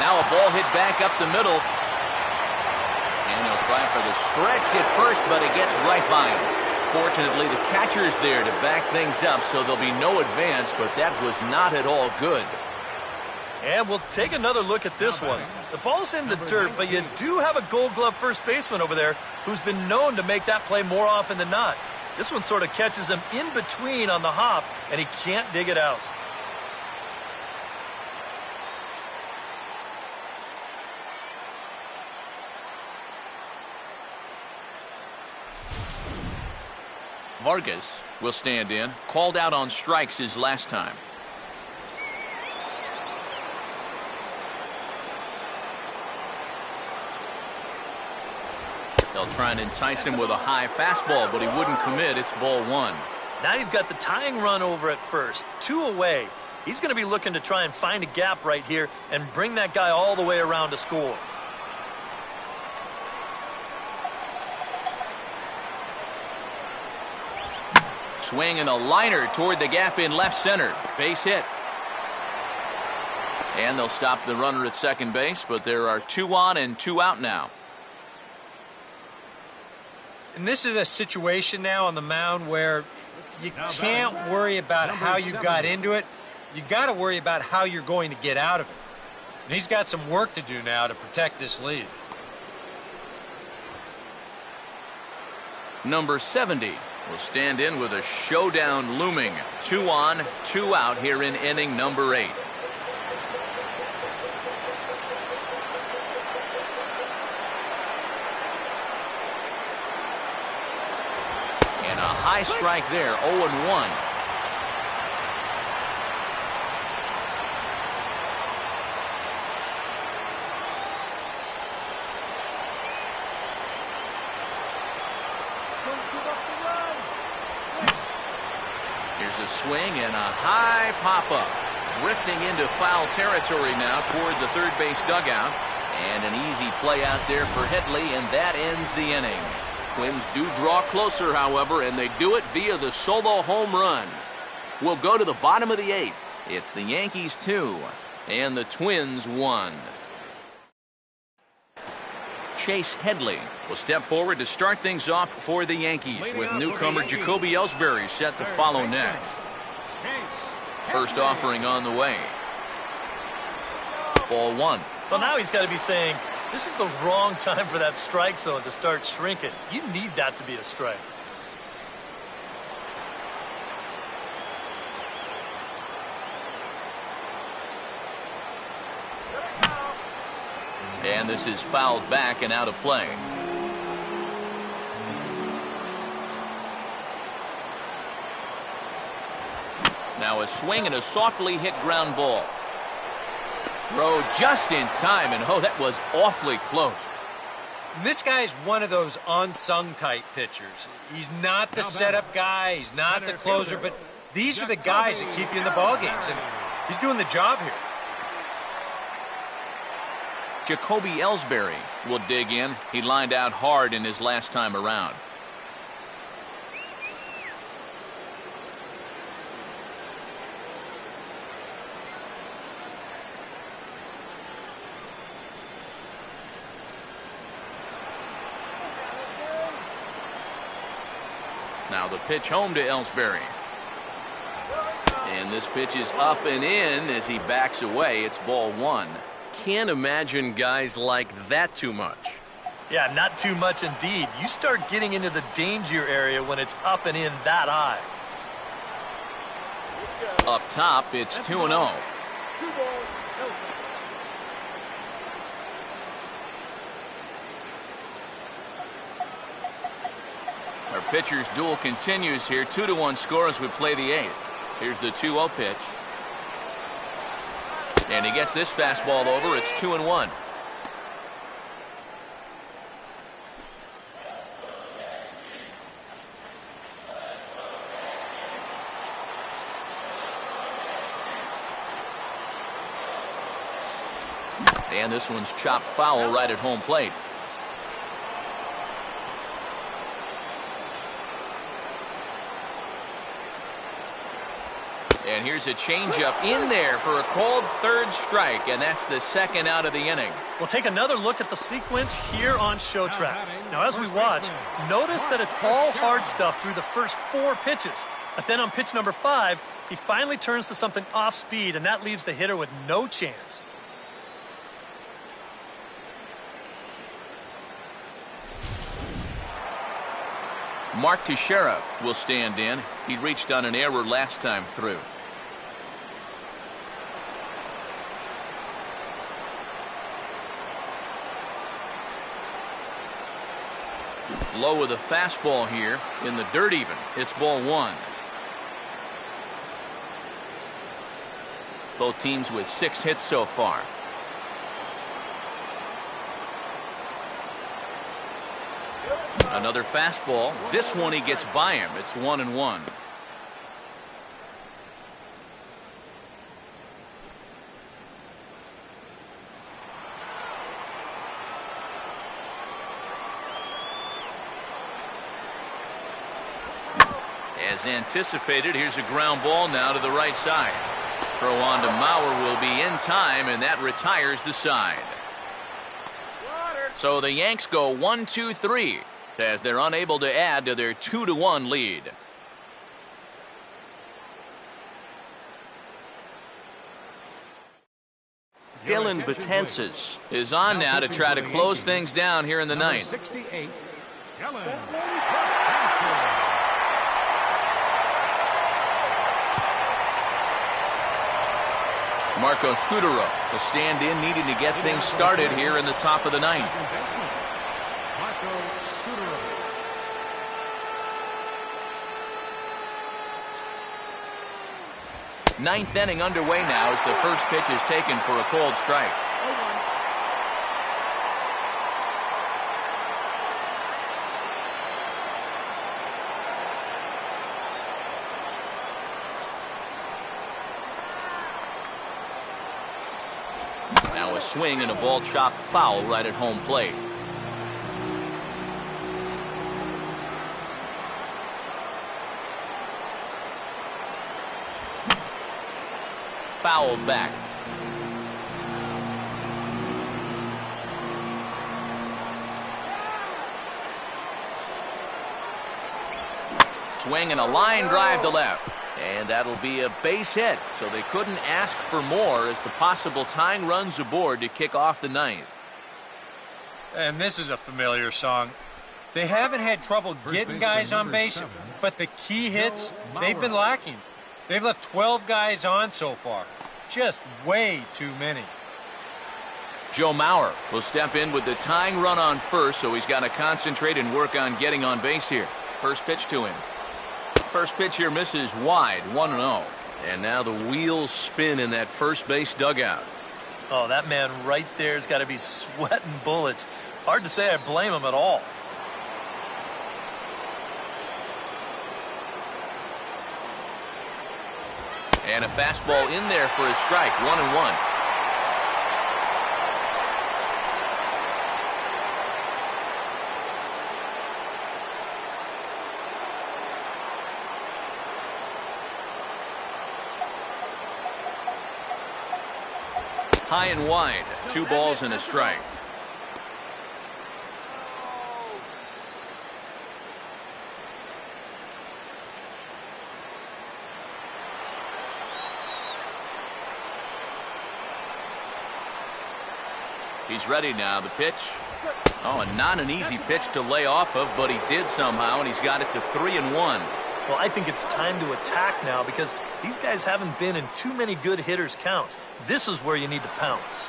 Now a ball hit back up the middle. And he'll try for the stretch at first, but it gets right by him. Fortunately, the catcher's there to back things up, so there'll be no advance, but that was not at all good. And we'll take another look at this one. The ball's in the dirt, but you do have a Gold Glove first baseman over there who's been known to make that play more often than not. This one sort of catches him in between on the hop, and he can't dig it out. Vargas will stand in. Called out on strikes his last time. They'll try and entice him with a high fastball, but he wouldn't commit. It's ball one. Now you've got the tying run over at first. 2 away. He's going to be looking to try and find a gap right here and bring that guy all the way around to score. Swing and a liner toward the gap in left center. Base hit. And they'll stop the runner at second base, but there are 2 on and 2 out now. And this is a situation now on the mound where you can't worry about how you got into it. You got to worry about how you're going to get out of it. And he's got some work to do now to protect this lead. Number 70 will stand in with a showdown looming. 2 on, 2 out here in inning number 8. And a high strike there, 0-1. Here's a swing and a high pop-up. Drifting into foul territory now toward the third base dugout. And an easy play out there for Headley, and that ends the inning. Twins do draw closer, however, and they do it via the solo home run. We'll go to the bottom of the 8th. It's the Yankees 2 and the Twins 1. Chase Headley will step forward to start things off for the Yankees, with newcomer Jacoby Ellsbury set to follow next. First offering on the way. Ball 1. Well, now he's got to be saying, this is the wrong time for that strike zone to start shrinking. You need that to be a strike. And this is fouled back and out of play. Now a swing and a softly hit ground ball. Throw just in time, and oh, that was awfully close. This guy's one of those unsung type pitchers. He's not the setup guy, he's not the closer, but these are the guys that keep you in the ball games, and he's doing the job here. Jacoby Ellsbury will dig in. He lined out hard in his last time around. Now the pitch home to Ellsbury. And this pitch is up and in as he backs away. It's ball 1. Can't imagine guys like that too much. Yeah, not too much indeed. You start getting into the danger area when it's up and in that high. Up top, it's 2-0. Our pitcher's duel continues here. 2-1 score as we play the 8th. Here's the 2-0 pitch. And he gets this fastball over. It's 2-1. And this one's chopped foul right at home plate. And here's a changeup in there for a called third strike, and that's the second out of the inning. We'll take another look at the sequence here on Show Track. Now, as we watch, notice that it's all hard stuff through the first 4 pitches. But then on pitch number 5, he finally turns to something off speed, and that leaves the hitter with no chance. Mark Teixeira will stand in. He reached on an error last time through. Low with a fastball here in the dirt even. It's ball 1. Both teams with 6 hits so far. Another fastball. This one he gets by him. It's 1-1. As anticipated, here's a ground ball now to the right side. Throw on to Mauer will be in time, and that retires the side. So the Yanks go 1-2-3 as they're unable to add to their 2-1 lead. Dylan Betances is on now to try to close things down here in the ninth. 68, Dylan Betances. Marco Scudero will stand in, needing to get things started here in the top of the ninth. Marco Scudero. Ninth inning underway now as the first pitch is taken for a called strike. Now a swing and a ball chopped foul right at home plate. Fouled back. Swing and a line drive to left. And that'll be a base hit, so they couldn't ask for more as the possible tying runs aboard to kick off the ninth. And this is a familiar song. They haven't had trouble getting guys on base, but the key hits, they've been lacking. They've left 12 guys on so far. Just way too many. Joe Mauer will step in with the tying run on first, so he's got to concentrate and work on getting on base here. First pitch to him. First pitch here misses wide, 1-0. And now the wheels spin in that first base dugout. Oh, that man right there's got to be sweating bullets. Hard to say I blame him at all. And a fastball in there for a strike, 1-1. High and wide, 2 balls and a strike. He's ready now. The pitch. Oh, and not an easy pitch to lay off of, but he did somehow, and he's got it to 3-1. Well, I think it's time to attack now because these guys haven't been in too many good hitters' counts. This is where you need to pounce.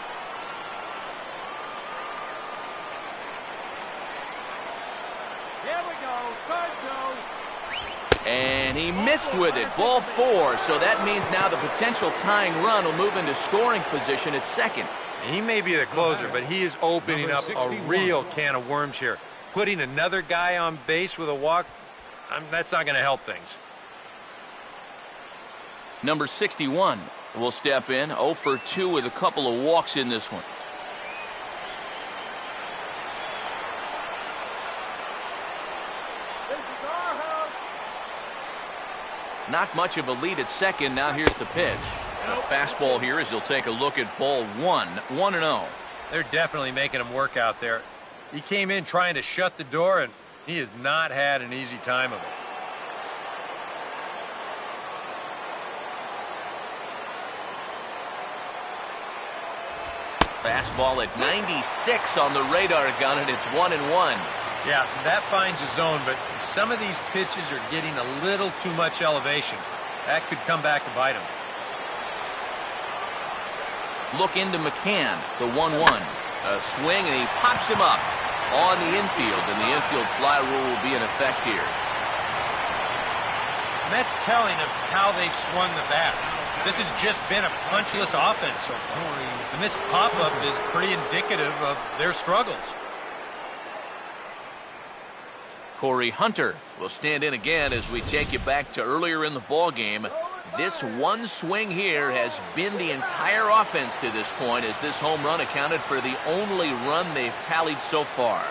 Here we go. Third goes. And he missed with it. Ball 4. So that means now the potential tying run will move into scoring position at second. He may be the closer, but he is opening up a real can of worms here. Putting another guy on base with a walk, that's not going to help things. Number 61 will step in, 0 for 2 with a couple of walks in this one. This is our house. Not much of a lead at second. Now here's the pitch. A fastball here as he'll take a look at ball one. 1-0. They're definitely making him work out there. He came in trying to shut the door, and he has not had an easy time of it. Fastball at 96 on the radar gun, and it's 1-1. Yeah, that finds a zone, but some of these pitches are getting a little too much elevation. That could come back to bite him. Look into McCann, the 1-1. A swing, and he pops him up on the infield, and the infield fly rule will be in effect here. And that's telling of how they've swung the bat. This has just been a punchless offense so far. And this pop-up is pretty indicative of their struggles. Corey Hunter will stand in again as we take you back to earlier in the ball game. This one swing here has been the entire offense to this point, as this home run accounted for the only run they've tallied so far.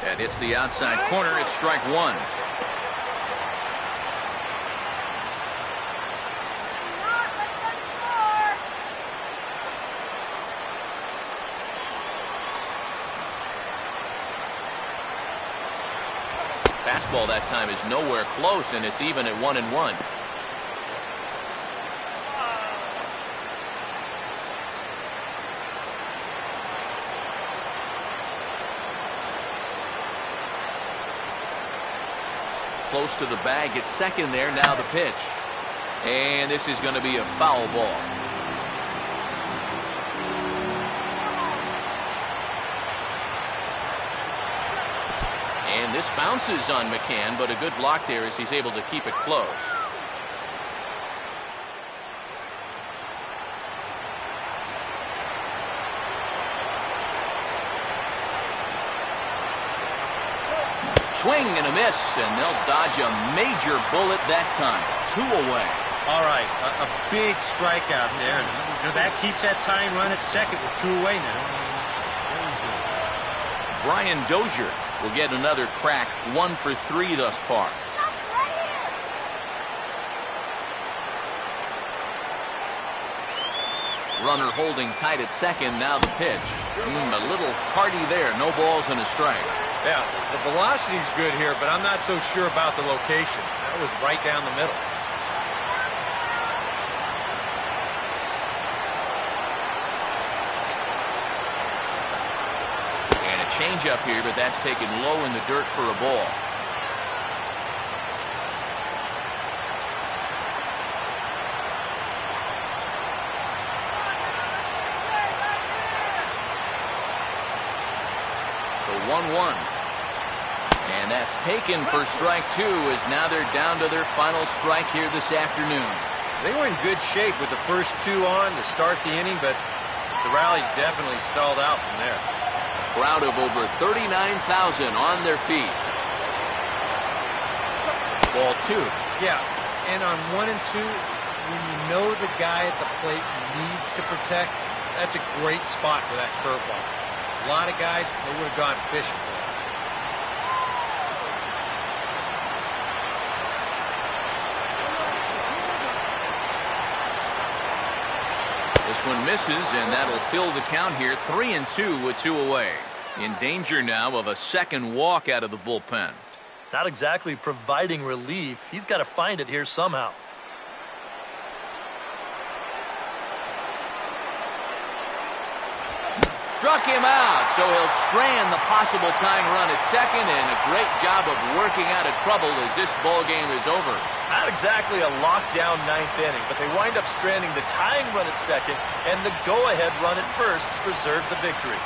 That hits the outside corner. It's strike one. Fastball that time is nowhere close, and it's even at 1-1. Close to the bag at second there. Now the pitch. And this is going to be a foul ball. And this bounces on McCann, but a good block there as he's able to keep it close. Swing and a miss, and they'll dodge a major bullet that time. 2 away. All right, a big strikeout there. And, that keeps that tying run at second with 2 away now. Brian Dozier will get another crack, 1 for 3 thus far. Runner holding tight at second. Now the pitch. A little tardy there. No balls and a strike. Yeah, the velocity's good here, but I'm not so sure about the location. That was right down the middle. And a changeup here, but that's taken low in the dirt for a ball. The 1-1. And that's taken for strike 2, as now they're down to their final strike here this afternoon. They were in good shape with the first 2 on to start the inning, but the rally's definitely stalled out from there. Crowd of over 39,000 on their feet. Ball 2. Yeah, and on 1 and 2, when you know the guy at the plate needs to protect, that's a great spot for that curveball. A lot of guys, they would have gone fishing for that. This one misses, and that'll fill the count here. 3-2 with 2 away. In danger now of a second walk out of the bullpen. Not exactly providing relief. He's got to find it here somehow. Struck him out, so he'll strand the possible tying run at second, and a great job of working out of trouble as this ball game is over. Not exactly a lockdown 9th inning, but they wind up stranding the tying run at second and the go-ahead run at first to preserve the victory.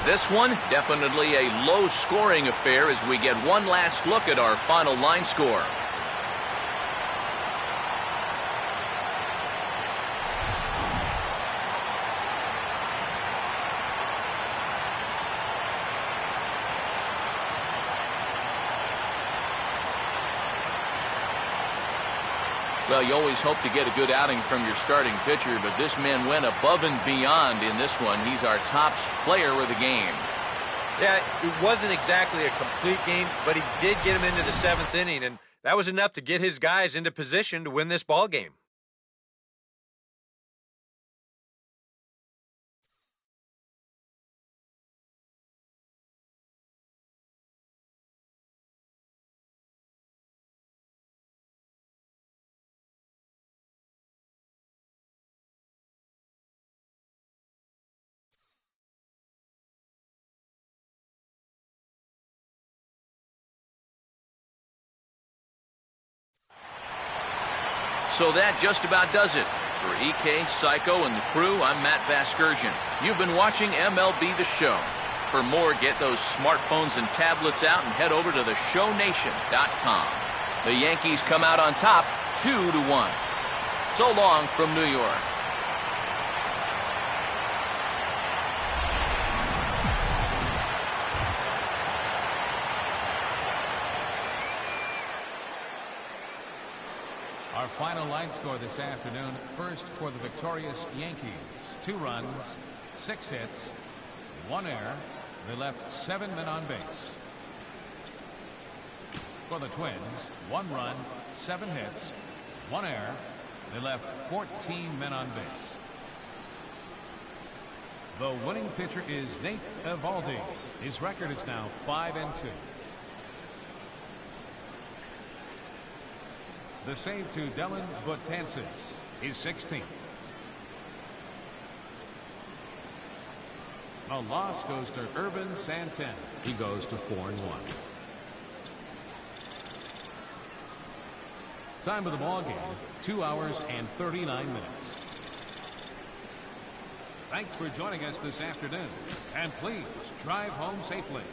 This one, definitely a low-scoring affair as we get one last look at our final line score. Well, you always hope to get a good outing from your starting pitcher, but this man went above and beyond in this one. He's our top player of the game. Yeah, it wasn't exactly a complete game, but he did get him into the 7th inning, and that was enough to get his guys into position to win this ball game. So that just about does it. For EK, Psycho, and the crew, I'm Matt Vasgersian. You've been watching MLB The Show. For more, get those smartphones and tablets out and head over to theshownation.com. The Yankees come out on top 2-1. So long from New York. Our final line score this afternoon. First for the victorious Yankees. 2 runs, 6 hits, 1 error. They left 7 men on base. For the Twins, 1 run, 7 hits, 1 error. They left 14 men on base. The winning pitcher is Nate Eovaldi. His record is now 5-2. The save to Dylan Betances is 16th. The loss goes to Urban Santana. He goes to 4-1. Time of the ball game, 2 hours and 39 minutes. Thanks for joining us this afternoon, and please drive home safely.